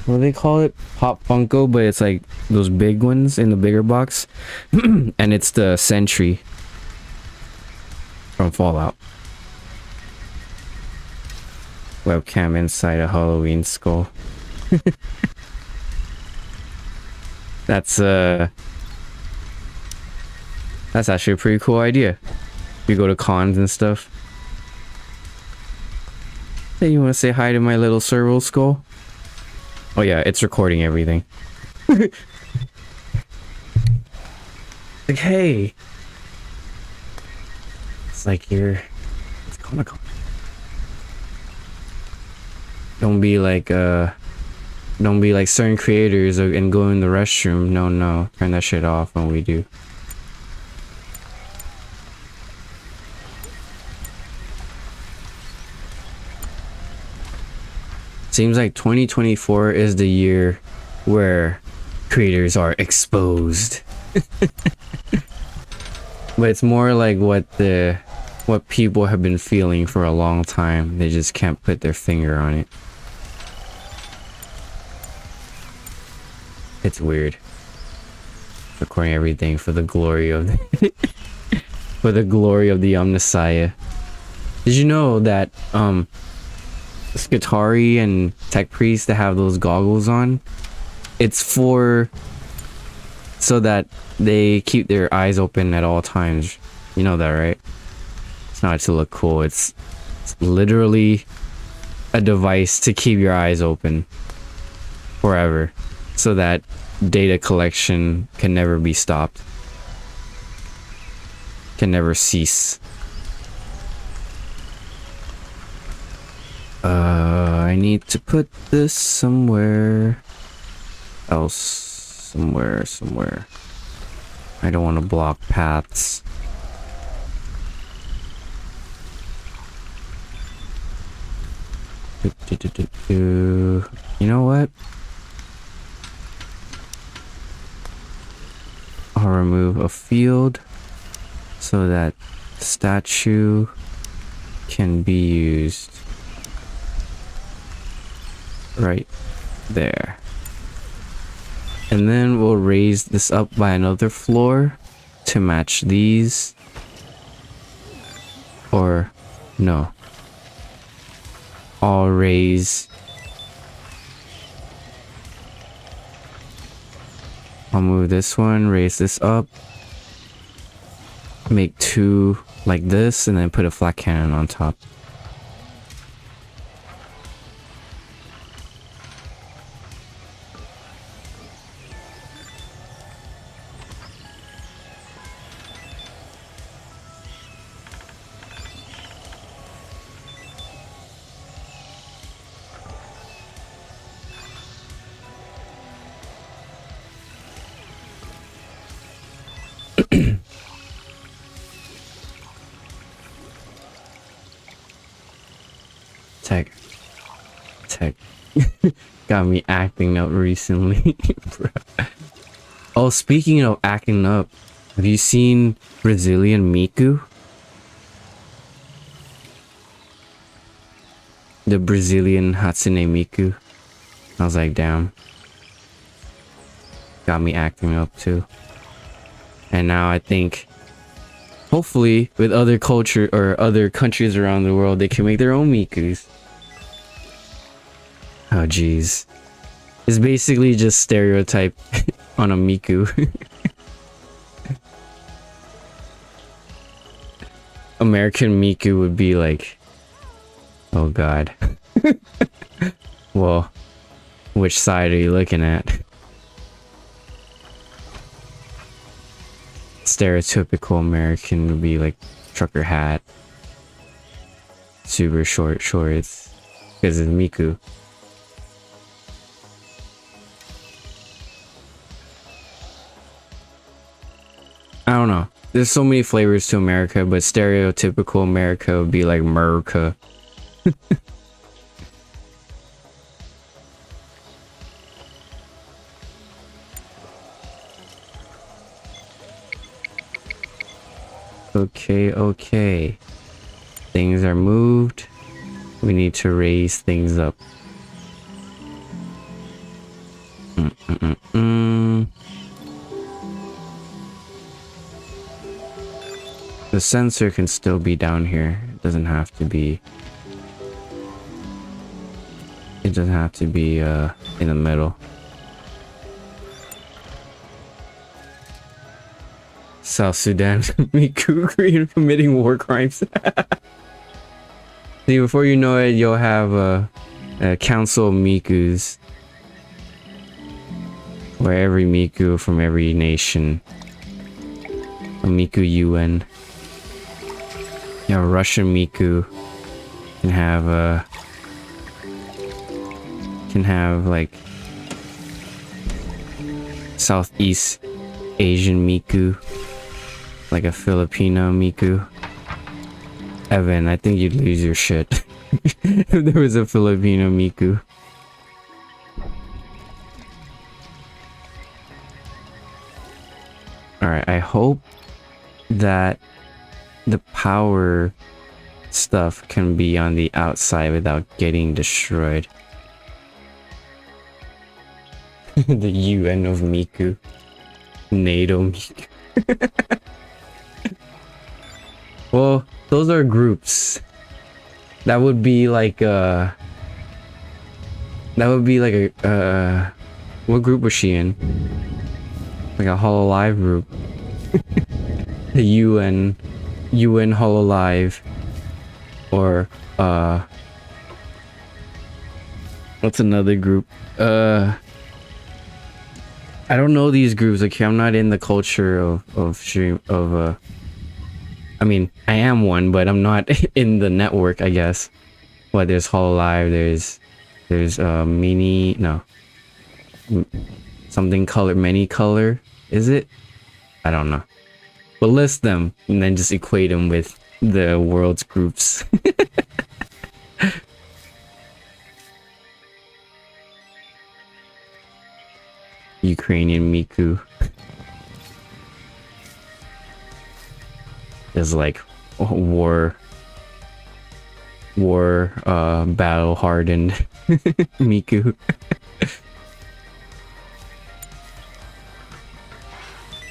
what do they call it? Pop Funko, but it's like those big ones in the bigger box. And it's the Sentry from Fallout. Webcam inside a Halloween skull. That's actually a pretty cool idea. You go to cons and stuff. Hey, you want to say hi to my little servo skull? Oh yeah, it's recording everything. Like, hey. It's like it's Comic-Con. Don't be like certain creators and go in the restroom. No, turn that shit off when we do. Seems like 2024 is the year where creators are exposed. But it's more like what people have been feeling for a long time. They just can't put their finger on it. It's weird. Recording everything for the glory of for the glory of the Omnissiah. Did you know that Skatari and Tech Priest that have those goggles on, it's for so that they keep their eyes open at all times. You know that, right? It's not to look cool. It's literally a device to keep your eyes open forever, so that data collection can never be stopped, can never cease. I need to put this somewhere else. Somewhere. I don't want to block paths. You know what? I'll remove a field so that statue can be used right there. And then we'll raise this up by another floor to match these. Or no. I'll move this one, raise this up, make two like this, and then put a flat cannon on top. Tech got me acting up recently. Oh, speaking of acting up, have you seen Brazilian Miku? The Brazilian Hatsune Miku. I was like, damn. Got me acting up too. And now I think, hopefully, with other culture or other countries around the world, they can make their own Mikus. Oh jeez. It's basically just stereotype on a Miku. American Miku would be like, oh god. Well, which side are you looking at? Stereotypical American would be like trucker hat, super short shorts, because it's Miku. I don't know. there's so many flavors to America, but stereotypical America would be like America. Okay, okay. Things are moved. We need to raise things up. The sensor can still be down here. It doesn't have to be. It doesn't have to be in the middle. South Sudan, Miku committing war crimes. See, before you know it, you'll have a council of Mikus, where every Miku from every nation, a Miku UN, you know, Russian Miku can have like Southeast Asian Miku, like a Filipino Miku. Evan, I think you'd lose your shit if there was a Filipino Miku. Alright, I hope that the power stuff can be on the outside without getting destroyed. The UN of Miku. NATO Miku. Well, those are groups. That would be like a what group was she in? Like a Hololive group. The UN Hololive, or what's another group? I don't know these groups. Okay, I'm not in the culture of stream of I mean, I am one, but I'm not in the network, I guess. What, there's Hololive, there's mini, no, something color, many color, is it? I don't know. But list them and then just equate them with the world's groups. Ukrainian Miku. Is like war battle hardened Miku.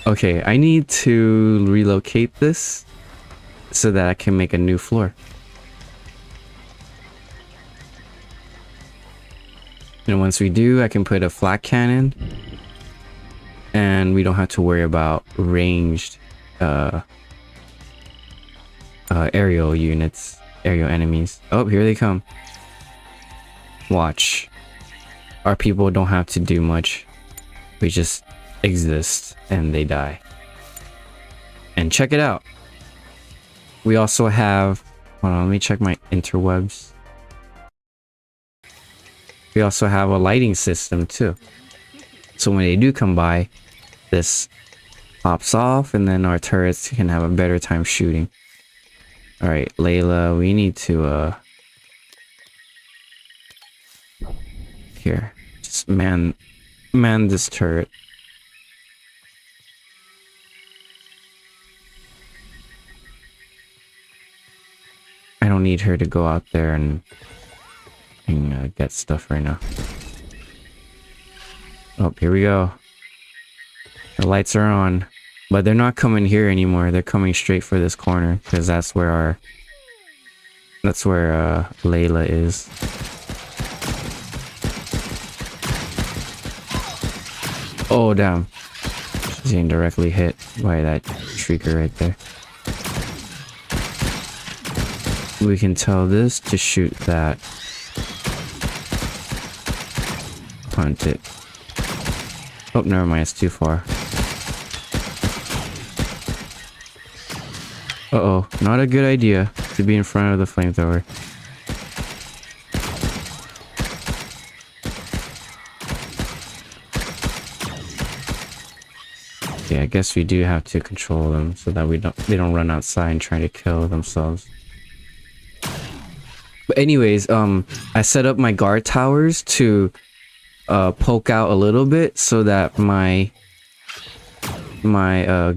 Okay, I need to relocate this so that I can make a new floor. And once we do, I can put a flat cannon and we don't have to worry about ranged aerial units, aerial enemies. Oh, here they come. Watch. Our people don't have to do much. We just exist and they die. And check it out. We also have, hold on, let me check my interwebs. We also have a lighting system too. So when they do come by, this pops off and then our turrets can have a better time shooting. Alright, Layla, we need to here, just man this turret. I don't need her to go out there and get stuff right now. Oh, here we go. The lights are on. But they're not coming here anymore. They're coming straight for this corner because that's where Layla is. Oh damn. She's getting directly hit by that shrieker right there. We can tell this to shoot that. Hunt it. Oh, never mind, it's too far. Uh-oh, not a good idea to be in front of the flamethrower. Yeah, I guess we do have to control them so that they don't run outside and try to kill themselves. But anyways, I set up my guard towers to poke out a little bit so that my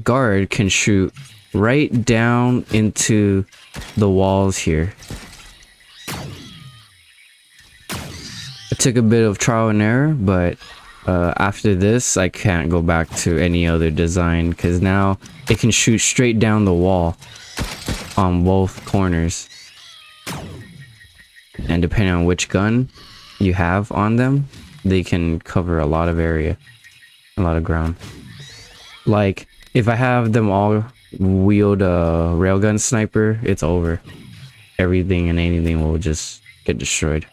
guard can shoot right down into the walls here. It took a bit of trial and error, but after this I can't go back to any other design because now it can shoot straight down the wall on both corners. And depending on which gun you have on them, they can cover a lot of area, a lot of ground. Like, if I have them all wield a railgun sniper, it's over. Everything and anything will just get destroyed.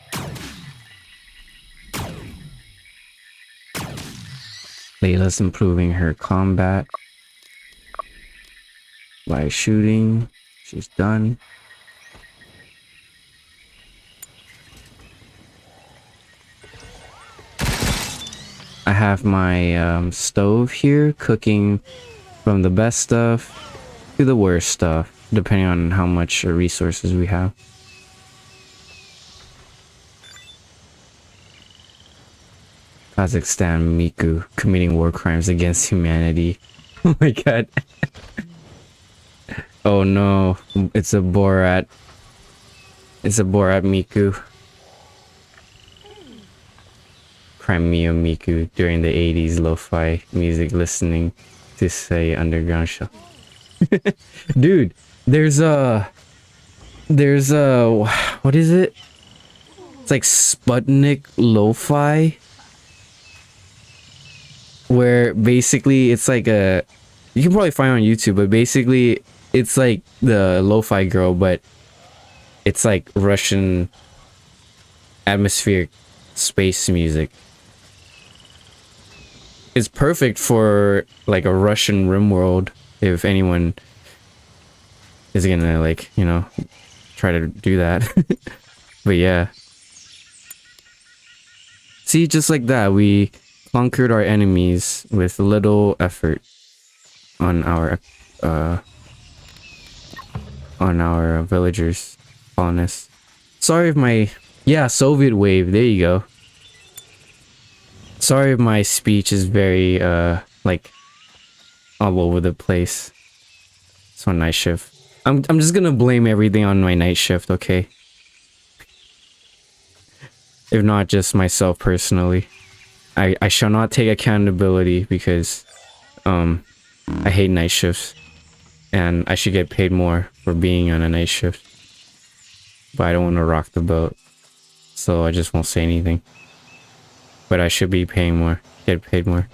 Layla's improving her combat by shooting. She's done. I have my stove here cooking from the best stuff to the worst stuff, depending on how much resources we have. Kazakhstan Miku committing war crimes against humanity. Oh my god. Oh no, it's a Borat. It's a Borat Miku. Crimea Miku during the 80s lo-fi music listening to say underground show. Dude, there's a what is it? It's like Sputnik lo-fi, where basically it's like a, you can probably find it on YouTube, but basically it's like the lo-fi girl, but it's like Russian atmospheric space music. It's perfect for like a Russian RimWorld if anyone is gonna, like, you know, try to do that. But yeah. See, just like that, we conquered our enemies with little effort on our villagers, colonists. Sorry if my, yeah, Soviet wave, there you go. Sorry if my speech is very like all over the place. It's on night shift. I'm just gonna blame everything on my night shift, okay? If not just myself personally. I shall not take accountability because I hate night shifts and I should get paid more for being on a night shift. But I don't want to rock the boat, so I just won't say anything. But I should be paying more, get paid more.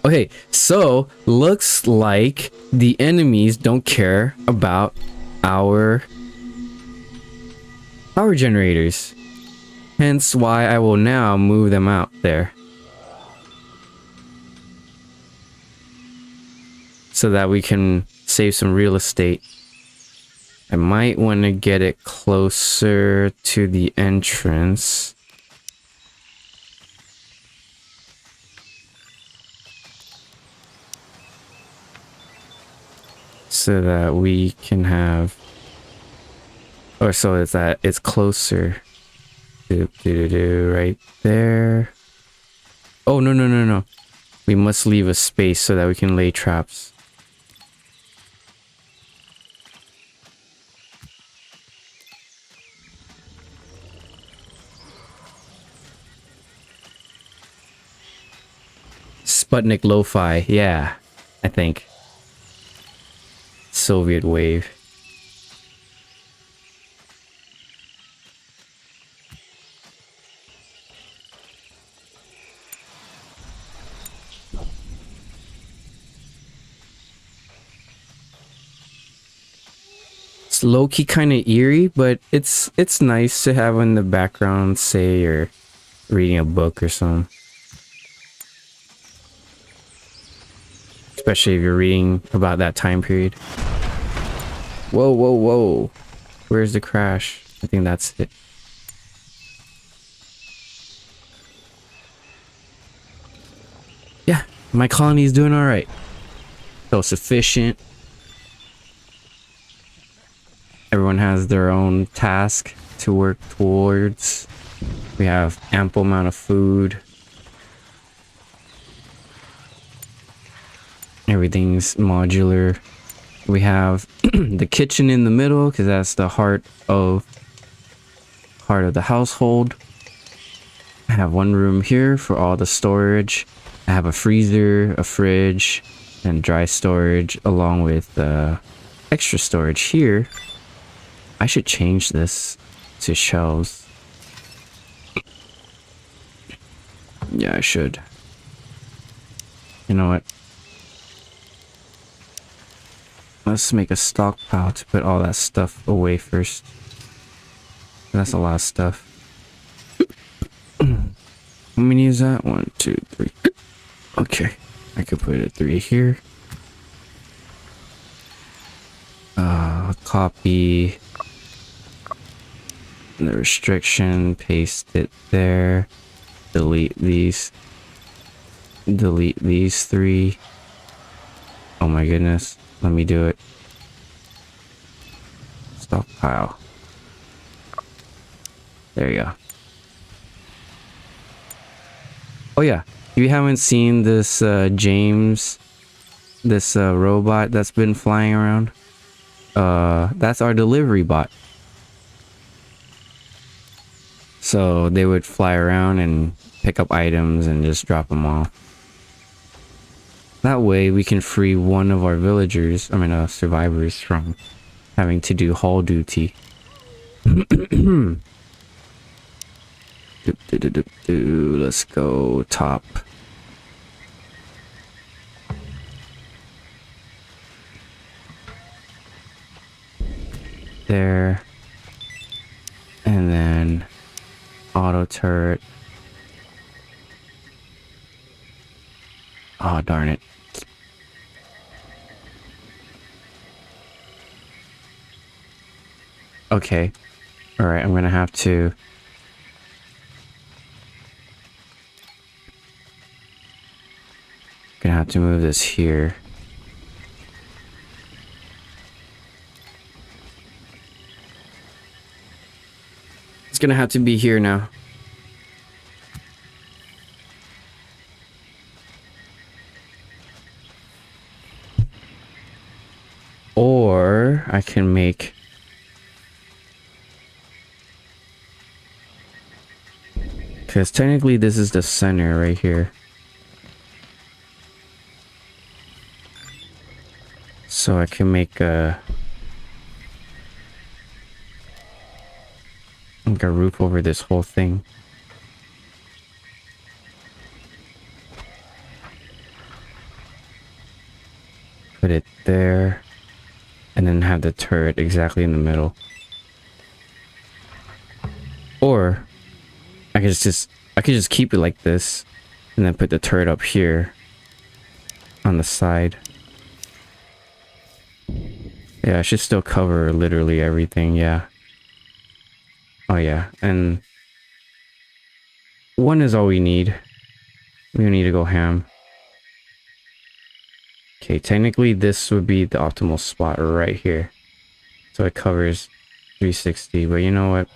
Okay, so looks like the enemies don't care about our power generators. Hence why I will now move them out there. So that we can save some real estate. I might want to get it closer to the entrance. So that we can have, or so it's that it's closer. Right there. Oh, no. We must leave a space so that we can lay traps. Sputnik lo-fi, yeah, I think. Soviet wave. It's low-key kind of eerie, but it's nice to have in the background, say you're reading a book or something. Especially if you're reading about that time period. Whoa. Where's the crash? I think that's it. Yeah, My colony is doing all right. Self-sufficient. Everyone has their own task to work towards. We have ample amount of food. Everything's modular. We have the kitchen in the middle because that's the heart of the household. I have one room here for all the storage. I have a freezer, a fridge, and dry storage along with extra storage here. I should change this to shelves. Yeah, I should. You know what? Let's make a stockpile to put all that stuff away first. That's a lot of stuff. How many is that? 1, 2, 3. Okay. I could put a 3 here. Copy the restriction, paste it there. Delete these 3. Oh my goodness. Let me do it. Stockpile. There you go. Oh yeah, if you haven't seen this James, this robot that's been flying around, that's our delivery bot. So they would fly around and pick up items and just drop them off. That way we can free one of our villagers, survivors, from having to do haul duty. Let's go top. There. And then auto turret. Oh, darn it. Okay. Alright, I'm gonna have to... move this here. It's gonna have to be here now. Or I can make... because technically this is the center right here. So I can make a roof over this whole thing. Put it there, and then have the turret exactly in the middle. Or I could just keep it like this, and then put the turret up here on the side. Yeah, I should still cover literally everything, yeah. Oh yeah, and one is all we need. We don't need to go ham. Okay, technically this would be the optimal spot right here. So it covers 360, but you know what?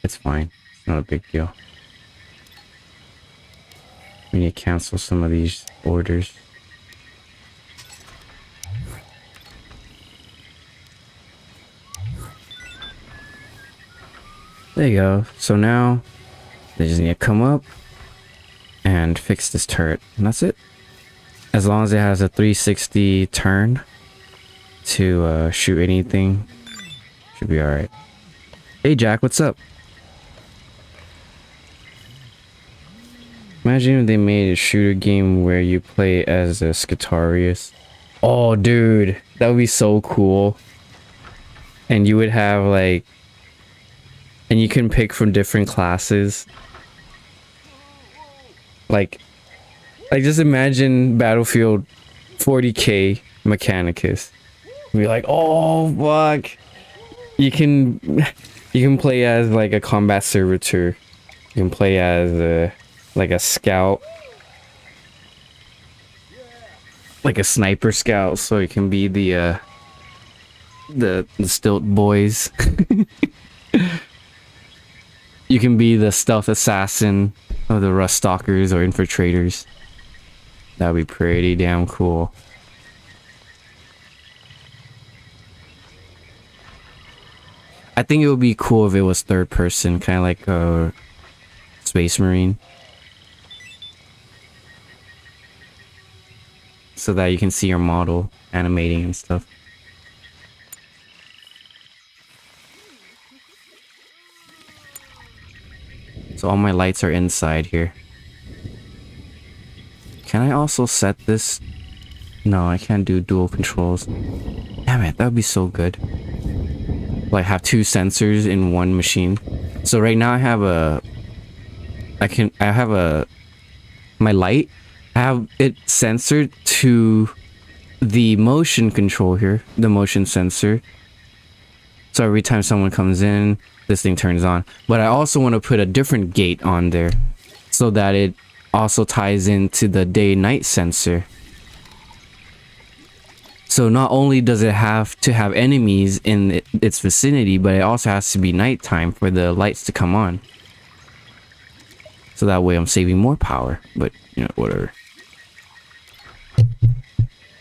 It's fine. It's not a big deal. We need to cancel some of these orders. There you go. So now they just need to come up and fix this turret, and that's it. As long as it has a 360 turn to shoot anything, should be all right. Hey Jack, what's up? Imagine if they made a shooter game where you play as a Scutarius. Oh dude, that would be so cool. And you would have like, and you can pick from different classes. Like just imagine Battlefield 40k Mechanicus. Be like, oh fuck. You can play as like a combat servitor. You can play as like a scout. like a sniper scout, so you can be the stilt boys. You can be the stealth assassin of the rust stalkers or infiltrators. That'd be pretty damn cool. I think it would be cool if it was third person, kind of like a Space Marine. So that you can see your model animating and stuff. So all my lights are inside here. Can I also set this? No, I can't do dual controls. Damn it, that would be so good. Like have two sensors in one machine. So right now I have my light. I have it censored to the motion control here, the motion sensor. So every time someone comes in, this thing turns on. But I also want to put a different gate on there so that it also ties into the day-night sensor. So not only does it have to have enemies in its vicinity, but it also has to be nighttime for the lights to come on. So that way I'm saving more power, but you know, whatever.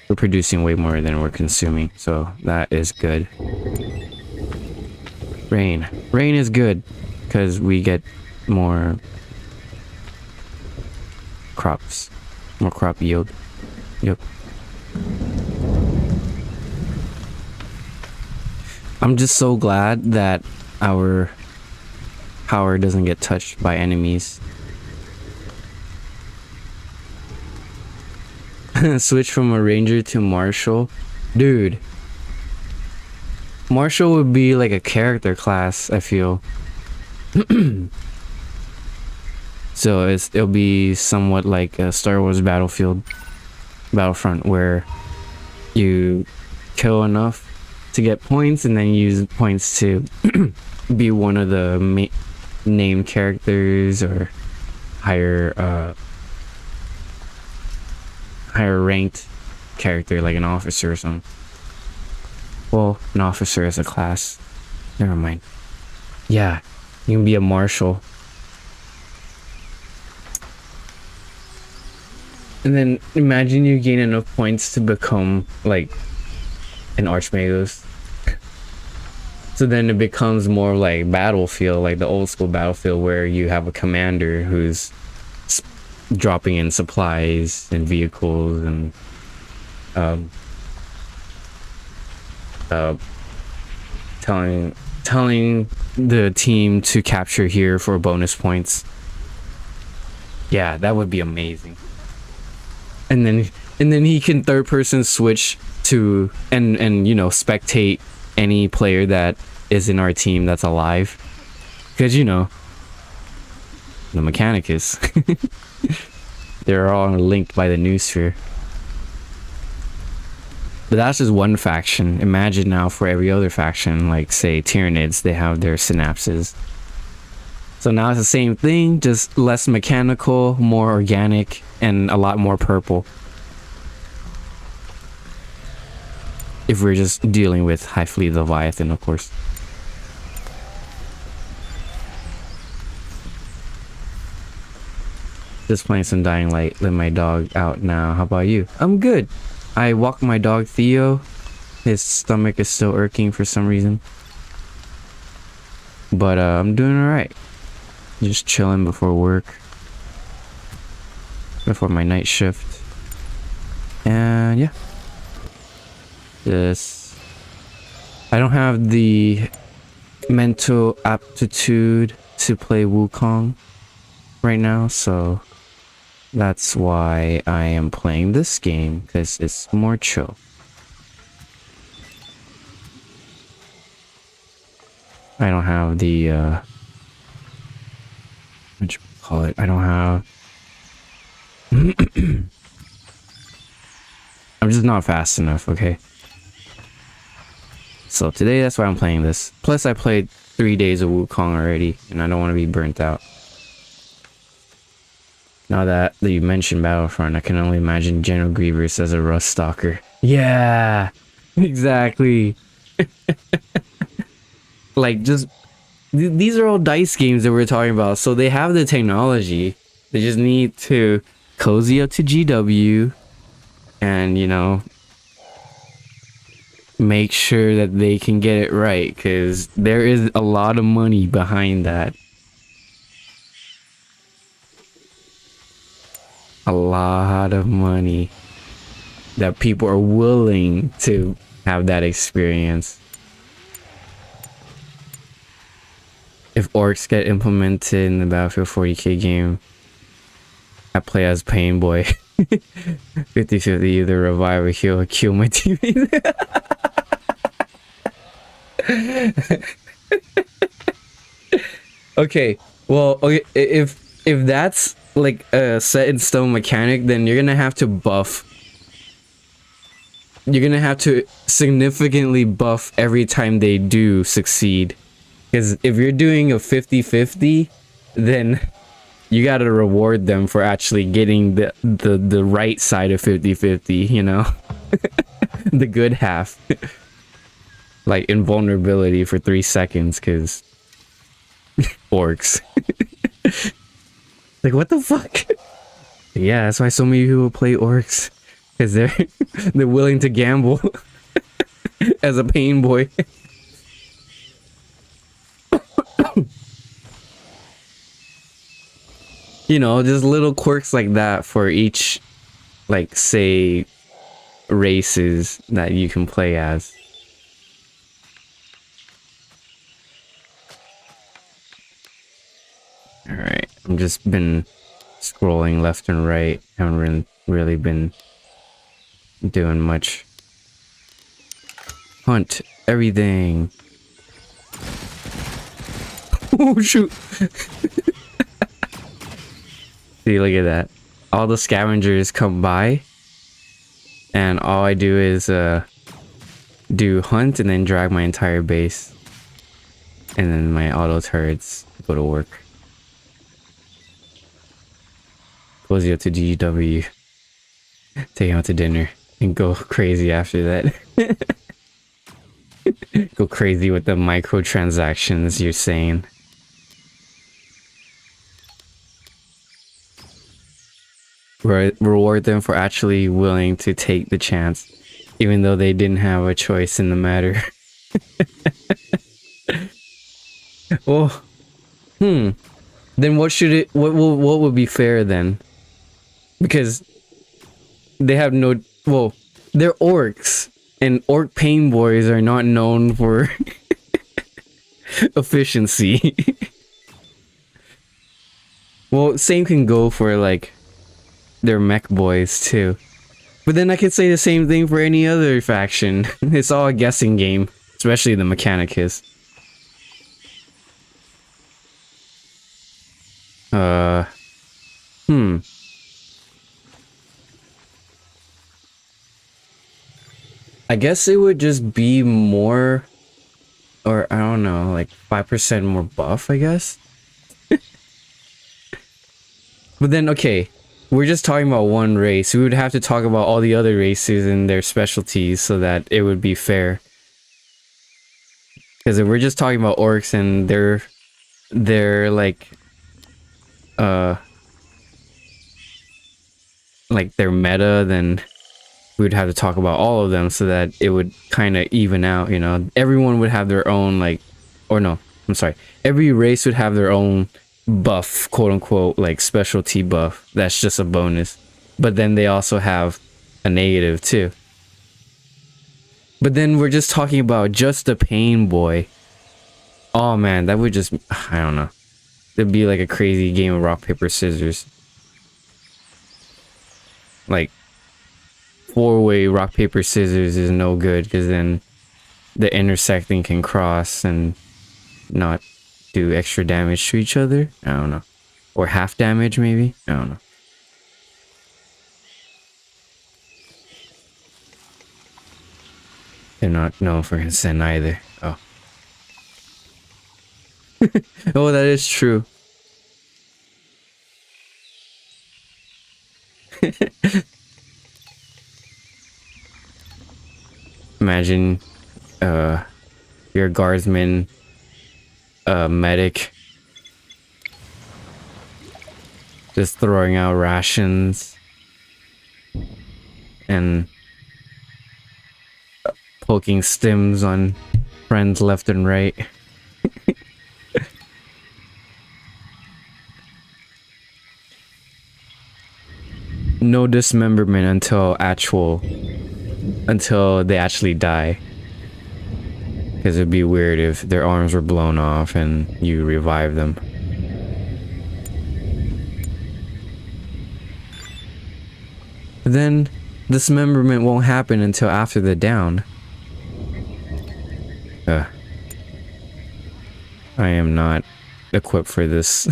We're producing way more than we're consuming, so that is good. Rain. Rain is good because we get more crops, more crop yield. Yep. I'm just so glad that our power doesn't get touched by enemies. Switch from a ranger to marshal. Dude. Marshal would be like a character class, I feel. So it'll be somewhat like a Star Wars Battlefront, where you kill enough to get points and then use points to be one of the named characters or higher ranked character, like an officer or something. Well, an officer as a class. Never mind. Yeah, you can be a marshal. And then imagine you gain enough points to become like an Archmagos. So then it becomes more like Battlefield, like the old school Battlefield, where you have a commander who's dropping in supplies and vehicles and telling the team to capture here for bonus points. Yeah, that would be amazing. And then he can third person switch to and you know, spectate any player that is in our team that's alive, because you know, the Mechanicus. They're all linked by the noosphere. But that's just one faction. Imagine now for every other faction, like say Tyranids, they have their synapses. So now it's the same thing, just less mechanical, more organic, and a lot more purple. If we're just dealing with High Fleet Leviathan, of course. Just playing some Dying Light. Let my dog out now. How about you? I'm good. I walked my dog Theo. His stomach is still irking for some reason. But I'm doing alright. Just chilling before work. Before my night shift. And yeah. This. I don't have the mental aptitude to play Wukong right now, so that's why I am playing this game, because it's more chill. I don't have the what you call it? I don't have I'm just not fast enough, okay? So today, that's why I'm playing this. Plus, I played 3 days of Wukong already, and I don't want to be burnt out. Now that you mentioned Battlefront, I can only imagine General Grievous as a Rust Stalker. Yeah, exactly. Like, just these are all dice games that we're talking about, so they have the technology. They just need to cozy up to GW and, you know, make sure that they can get it right, because there is a lot of money behind that. A lot of money that people are willing to have that experience. If orcs get implemented in the Battlefield 40k game, I play as Pain Boy. 50-50, either revive or heal or kill my teammates. Okay, well, okay, if that's like a set in stone mechanic, then you're gonna have to buff. You're gonna have to significantly buff every time they do succeed. Because if you're doing a 50-50, then you gotta reward them for actually getting the right side of 50-50, you know? The good half. Like invulnerability for 3 seconds, because orcs. Like, what the fuck? Yeah, that's why so many people play orcs. Because they're willing to gamble as a pain boy. You know, just little quirks like that for each, like, say, races that you can play as. Alright, I've just been scrolling left and right. Haven't really been doing much. Hunt everything. Oh, shoot. See, look at that. All the scavengers come by, and all I do is do hunt and then drag my entire base, and then my auto turrets go to work. Cozy up to GW, take him out to dinner, and go crazy after that. Go crazy with the microtransactions, you're saying. Reward them for actually willing to take the chance, even though they didn't have a choice in the matter. Well, then what should it? What would be fair then? Because they have no. Well, they're orcs, and orc pain boys are not known for efficiency. Well, same can go for like their mech boys too. But then I could say the same thing for any other faction. It's all a guessing game, especially the Mechanicus. I guess it would just be more, or I don't know, like 5% more buff, I guess. But then, okay, we're just talking about one race. We would have to talk about all the other races and their specialties so that it would be fair. Because if we're just talking about orcs and they're like their meta, then we would have to talk about all of them so that it would kind of even out, you know. Everyone would have their own, like, or no, I'm sorry, every race would have their own buff, quote unquote, like specialty buff that's just a bonus, but then they also have a negative too. But then we're just talking about just a pain boy. Oh man, that would just, I don't know, it'd be like a crazy game of rock paper scissors. Like 4-way rock paper scissors is no good, because then the intersecting can cross and not do extra damage to each other. I don't know, or half damage maybe. I don't know. They're not known for consent either. Oh. Oh, that is true. Imagine your guardsman, medic, just throwing out rations and poking stims on friends left and right. No dismemberment until they actually die. Because it'd be weird if their arms were blown off and you revive them. But then dismemberment won't happen until after the down. I am not equipped for this.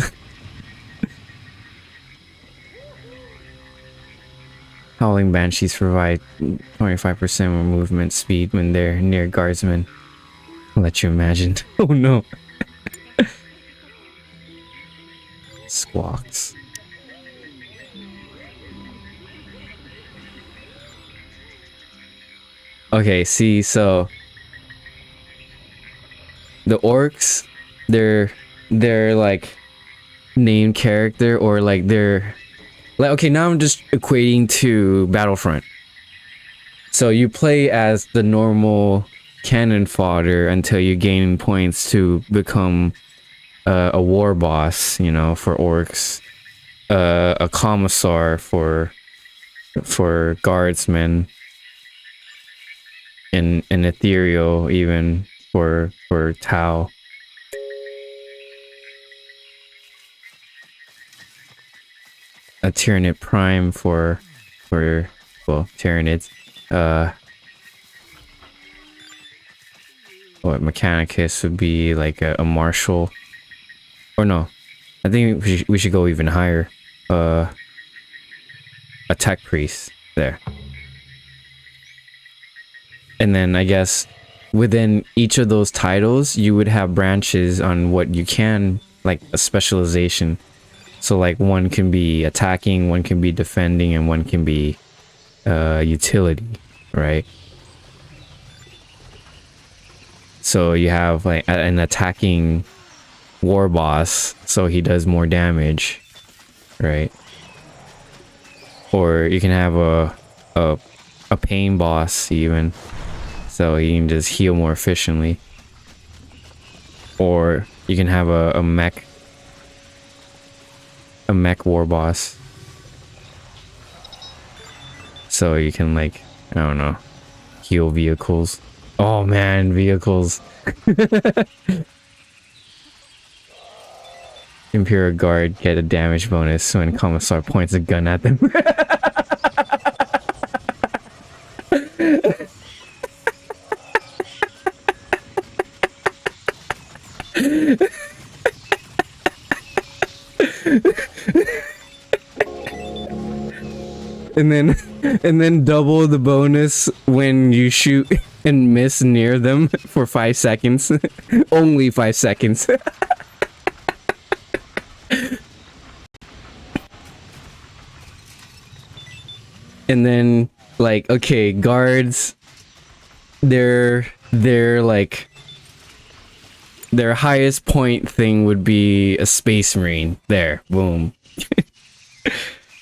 Howling Banshees provide 25% more movement speed when they're near guardsmen. I'll let you imagine. Oh no. Squawks. Okay, see, so the orcs, they're like named character, or like they're like, okay, now I'm just equating to Battlefront. So you play as the normal cannon fodder until you gain points to become a war boss, you know, for orcs, a commissar for guardsmen, and an ethereal even for Tau. A Tyranid Prime for well, Tyranids. What Mechanicus would be like a marshal, or no? I think we should go even higher. A tech priest there, and then I guess within each of those titles, you would have branches on what you can, like a specialization. So like one can be attacking, one can be defending, and one can be utility, right? So you have like an attacking war boss, so he does more damage, right? Or you can have a pain boss even, so he can just heal more efficiently. Or you can have a mech war boss, so you can, like, I don't know, heal vehicles. Oh man, vehicles. Imperial Guard get a damage bonus when Commissar points a gun at them. and then double the bonus when you shoot and miss near them for 5 seconds. Only 5 seconds. And then, like, okay, guards, they're like, their highest point thing would be a Space Marine. There, boom.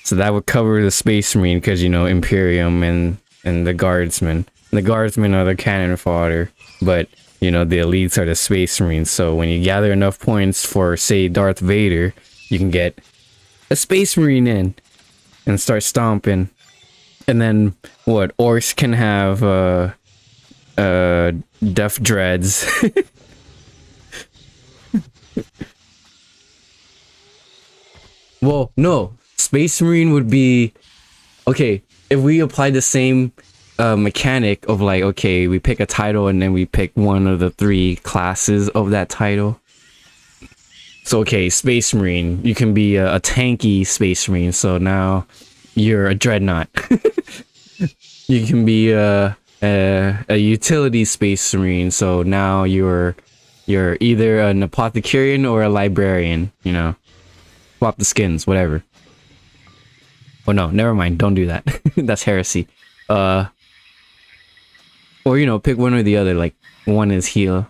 So that would cover the Space Marine, because, you know, Imperium and the Guardsmen. The Guardsmen are the cannon fodder, but, you know, the elites are the Space Marines. So when you gather enough points for, say, Darth Vader, you can get a Space Marine in and start stomping. And then, what, orcs can have Death Dreads. Well, no. Space Marine would be... Okay, if we apply the same mechanic of, like, okay, we pick a title and then we pick one of the 3 classes of that title. So, okay, Space Marine. You can be a tanky Space Marine, so now you're a Dreadnought. You can be a utility Space Marine, so now you're either an apothecarian or a librarian, you know. Swap the skins, whatever. Oh no, never mind. Don't do that. That's heresy. Uh, or you know, pick one or the other. Like one is heal,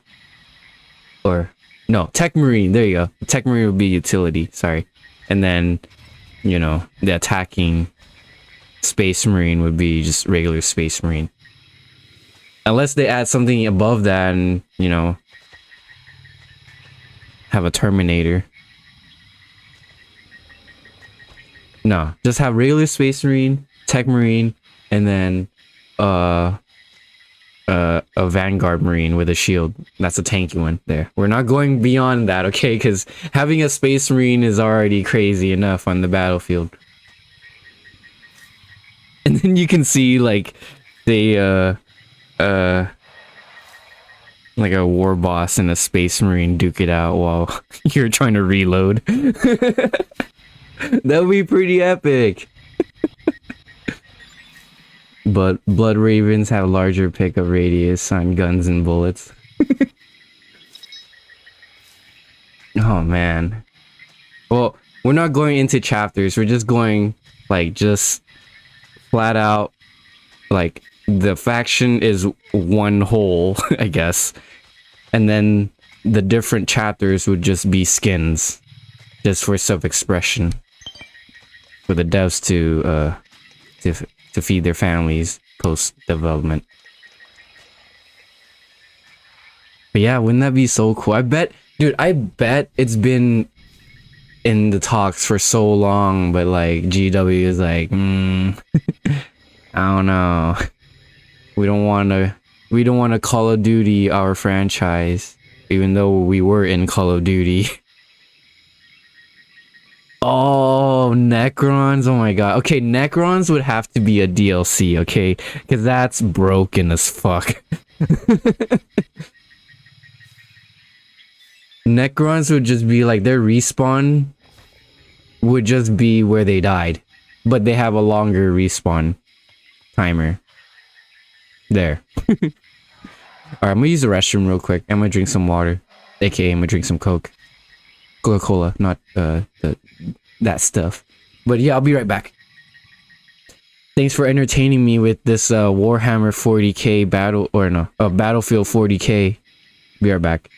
or no, Tech Marine. There you go. Tech Marine would be utility. Sorry, and then you know the attacking Space Marine would be just regular Space Marine. Unless they add something above that, and you know, have a Terminator. No, just have regular Space Marine, Tech Marine, and then a Vanguard Marine with a shield. That's a tanky one there. We're not going beyond that, okay? Because having a Space Marine is already crazy enough on the battlefield. And then you can see like they like a war boss and a Space Marine duke it out while you're trying to reload. That would be pretty epic. But Blood Ravens have larger pickup radius on guns and bullets. Oh man. Well, we're not going into chapters. We're just going like just flat out like the faction is one whole, I guess. And then the different chapters would just be skins just for self-expression for the devs to feed their families post-development. But yeah, wouldn't that be so cool? I bet it's been in the talks for so long, but like GW is like, I don't know. We don't want to Call of Duty our franchise, even though we were in Call of Duty. Oh, Necrons. Oh my god. Okay, Necrons would have to be a DLC, okay? Because that's broken as fuck. Necrons would just be like their respawn would just be where they died, but they have a longer respawn timer. There. Alright, I'm gonna use the restroom real quick. I'm gonna drink some water. AKA, I'm gonna drink some Coke. Coca-Cola, not that stuff. But yeah, I'll be right back. Thanks for entertaining me with this Warhammer 40k battle, or no, Battlefield 40k. Be right back.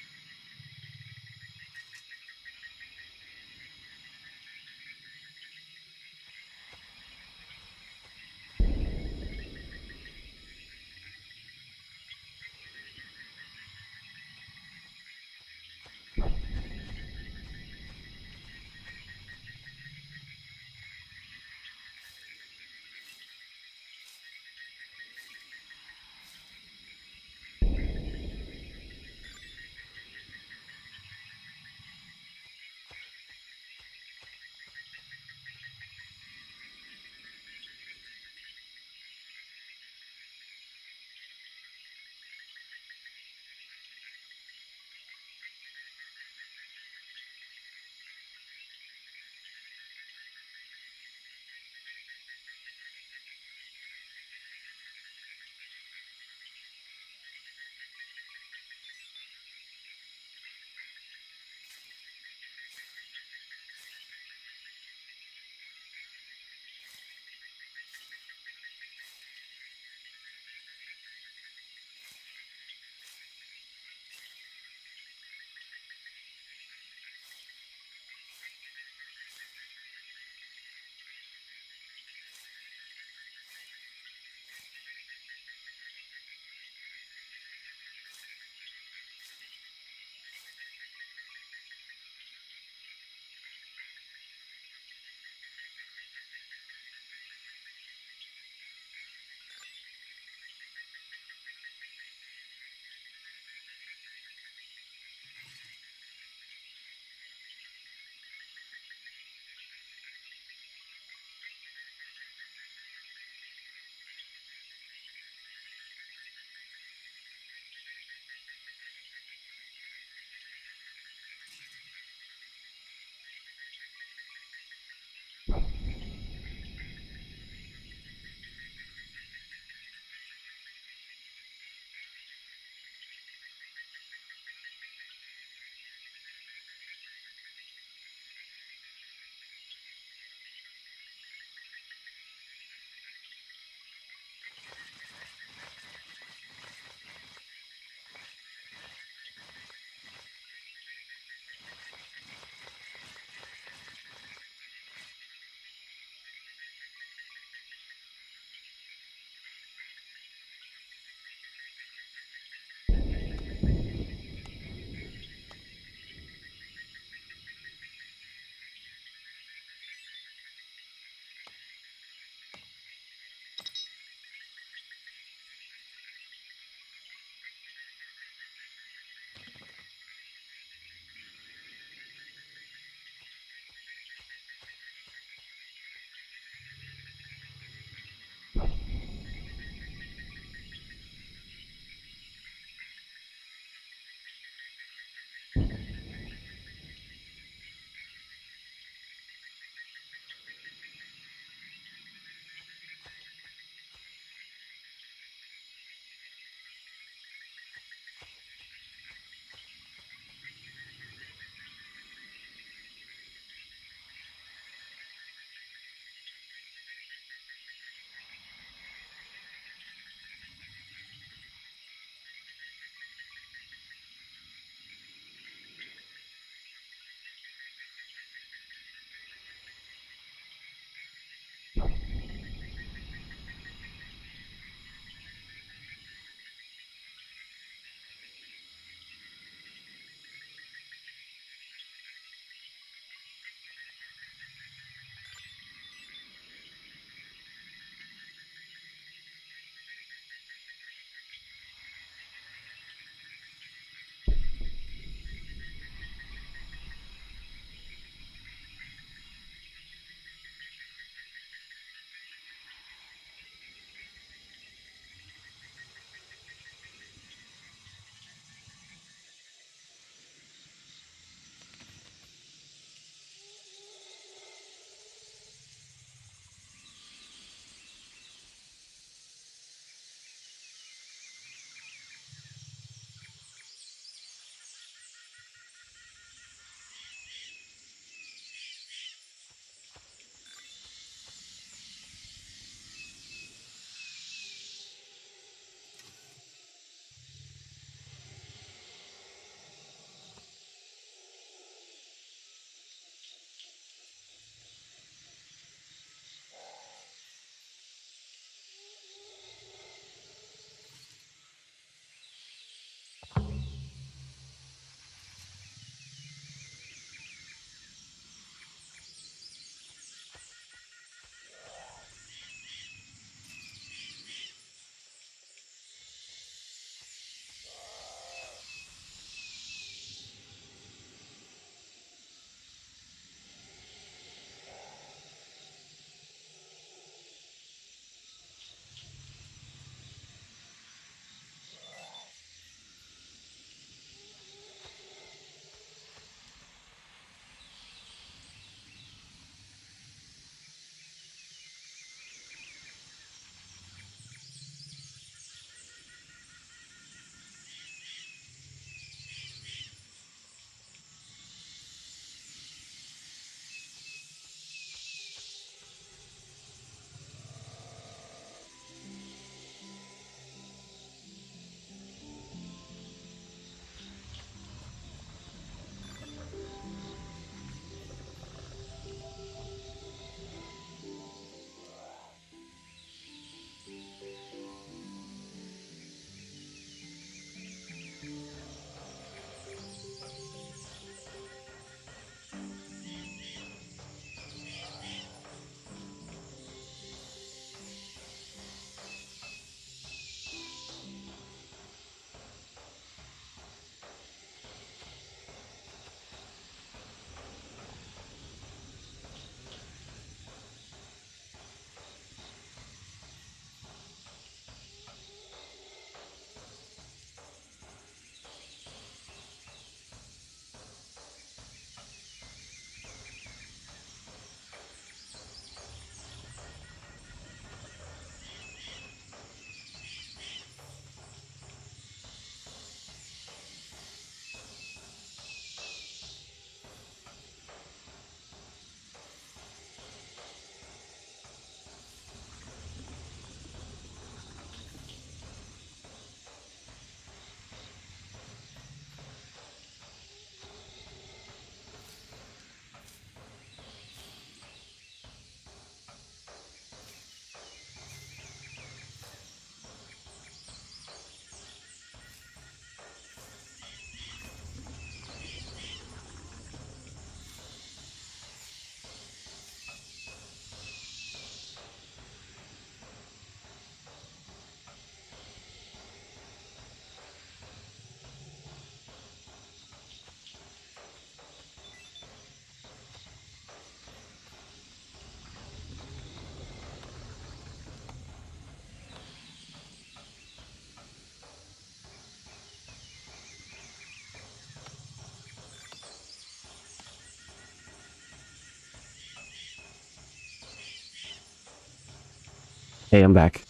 Hey, I'm back.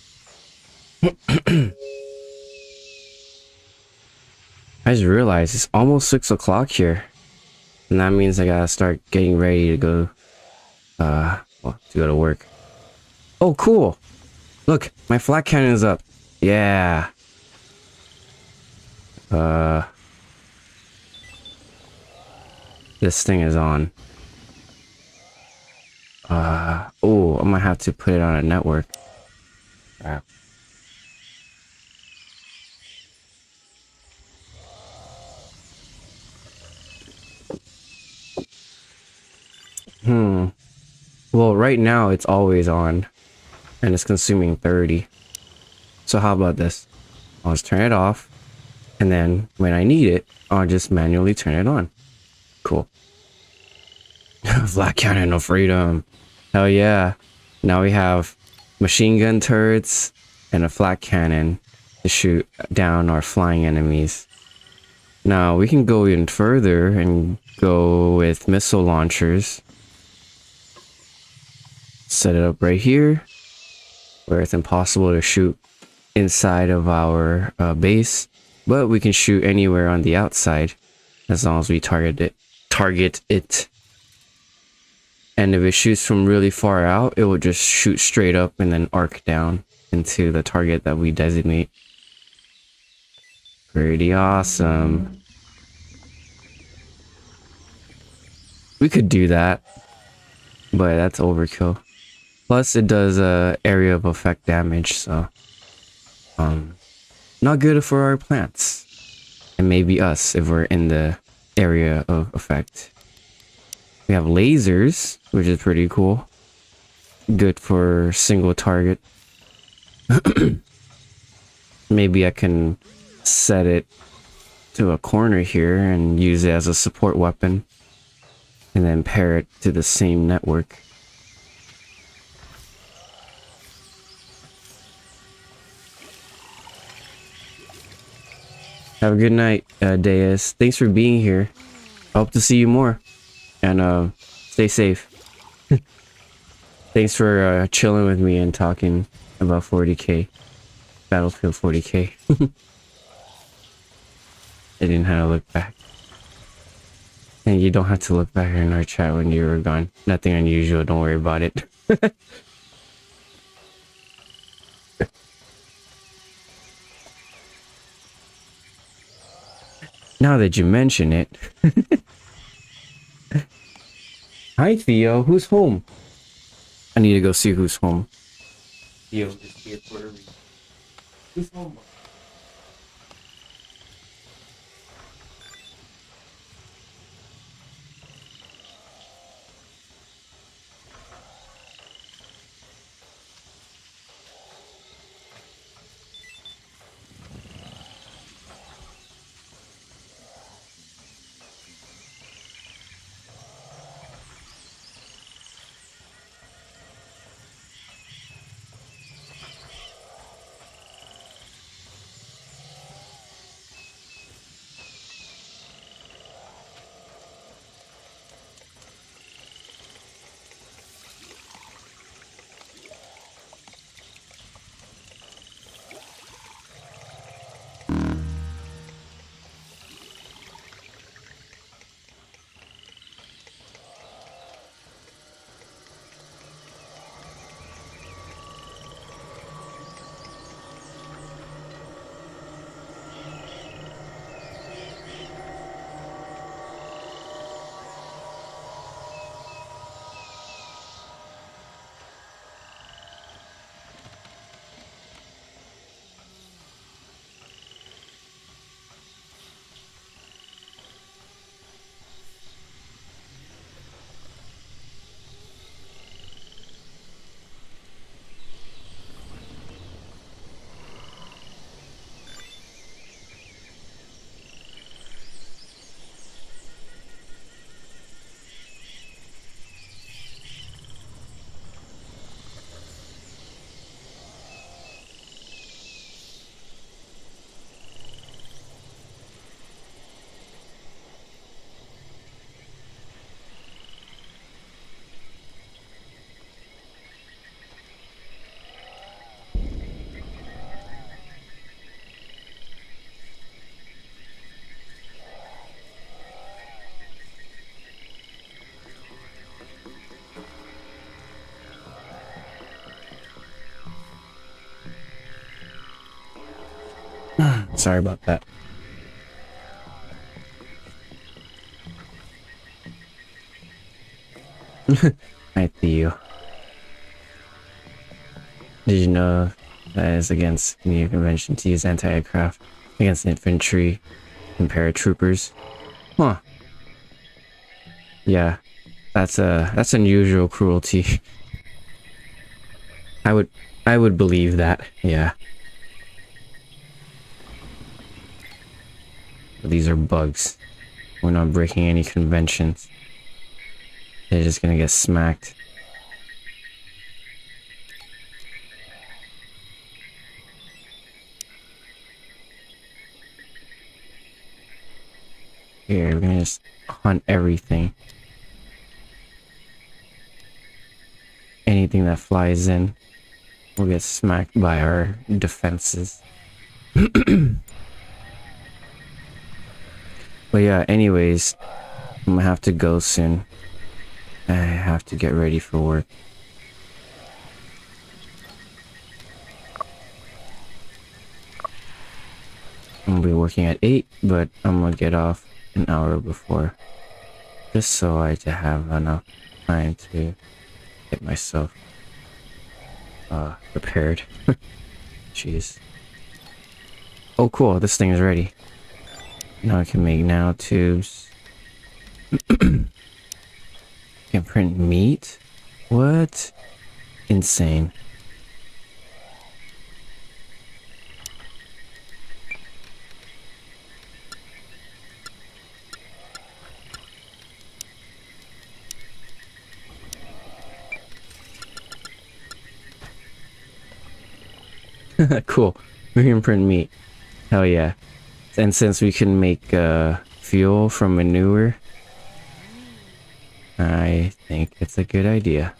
I just realized it's almost 6 o'clock here. And that means I gotta start getting ready to go, well, to go to work. Oh, cool. Look, my flat cannon is up. Yeah. Uh, this thing is on. Oh, I might have to put it on a network. Crap. Well, right now it's always on, and it's consuming 30. So how about this? I'll just turn it off, and then when I need it, I'll just manually turn it on. Cool. Flat cannon of freedom. Hell yeah. Now we have machine gun turrets and a flat cannon to shoot down our flying enemies. Now we can go even further and go with missile launchers. Set it up right here where it's impossible to shoot inside of our base, but we can shoot anywhere on the outside as long as we target it. And if it shoots from really far out, it will just shoot straight up and then arc down into the target that we designate. Pretty awesome. We could do that, but that's overkill. Plus it does area of effect damage, so not good for our plants. And maybe us if we're in the area of effect. We have lasers, which is pretty cool. Good for single target. Maybe I can set it to a corner here and use it as a support weapon. And then pair it to the same network. Have a good night, Deus. Thanks for being here. I hope to see you more. And stay safe. Thanks for chilling with me and talking about 40k. Battlefield 40k. I didn't have to look back. And you don't have to look back in our chat when you were gone. Nothing unusual, don't worry about it. Now that you mention it. Hi Theo, who's home? I need to go see who's home. Theo is here for a reason. Who's home? Sorry about that. I Theo. Did you know that it's against new convention to use anti-aircraft against infantry and paratroopers? Huh. Yeah. That's unusual cruelty. I would believe that. Yeah. But these are bugs. We're not breaking any conventions. They're just gonna get smacked. Here, we're gonna just hunt everything. Anything that flies in will get smacked by our defenses. But yeah, anyways, I'm gonna have to go soon. I have to get ready for work. I'm gonna be working at 8, but I'm gonna get off an hour before. Just so I have enough time to get myself prepared. Jeez. Oh cool, this thing is ready. Now I can make nanotubes. Can print meat? What? Insane. Cool. We can print meat. Hell yeah. And since we can make fuel from manure, I think it's a good idea.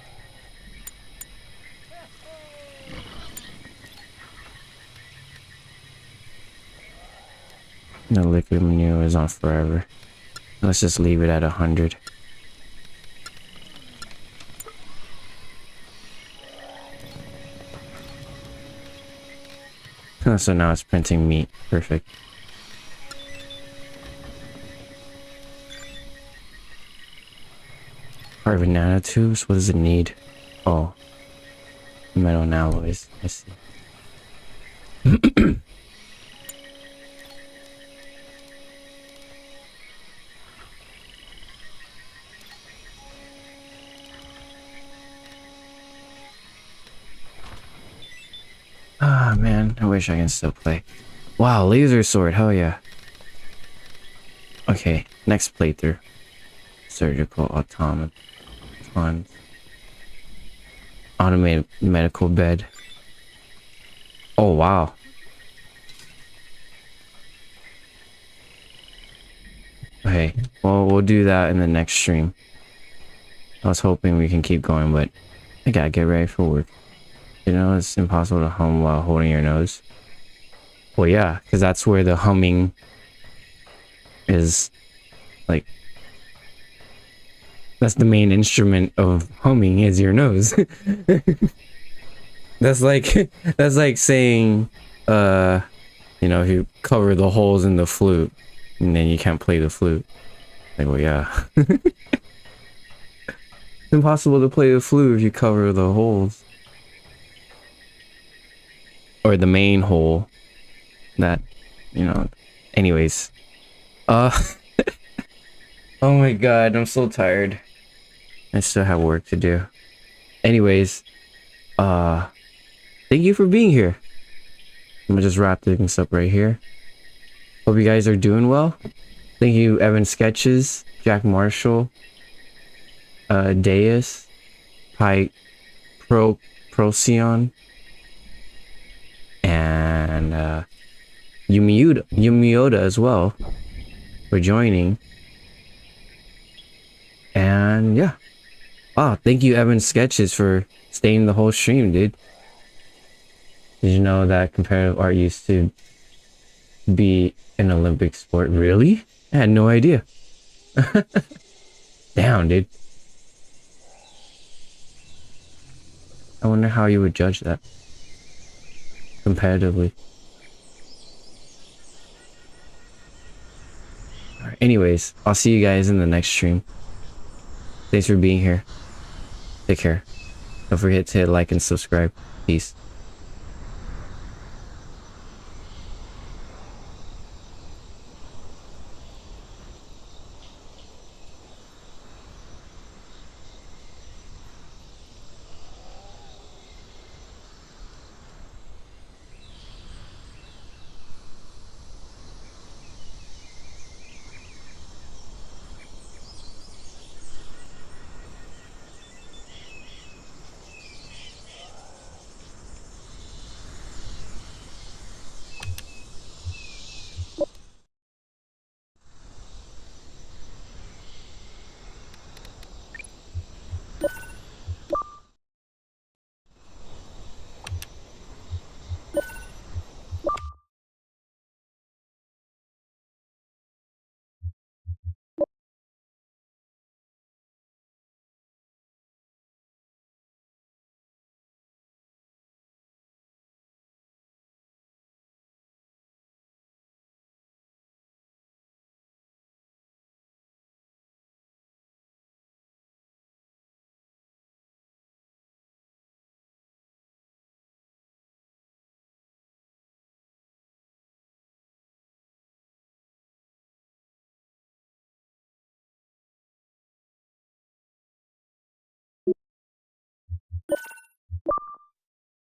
The liquid manure is on forever. Let's just leave it at 100. So now it's printing meat. Perfect. Carbon nanotubes? What does it need? Oh. Metal and alloys. I see. Ah, man. I wish I can still play. Wow, laser sword. Hell yeah. Okay, next playthrough. Surgical automaton. Automated medical bed. Oh, wow. Okay, well, we'll do that in the next stream. I was hoping we can keep going, but I gotta get ready for work. You know, it's impossible to hum while holding your nose. Well, yeah, because that's where the humming is, like, that's the main instrument of humming is your nose. that's like saying, you know, if you cover the holes in the flute, and then you can't play the flute. Like, well, yeah. It's impossible to play the flute if you cover the holes. Or the main hole. That, you know, anyways. Oh my god, I'm so tired. I still have work to do. Anyways, thank you for being here. I'm gonna just wrap things up right here. Hope you guys are doing well. Thank you, Evan Sketches, Jack Marshall, Deus, Procyon, and Yumioda as well for joining. And yeah. Ah, thank you, Evan Sketches, for staying the whole stream, dude. Did you know that comparative art used to be an Olympic sport? Really? I had no idea. Damn, dude. I wonder how you would judge that competitively. Anyways, I'll see you guys in the next stream. Thanks for being here. Take care. Don't forget to hit like and subscribe. Peace.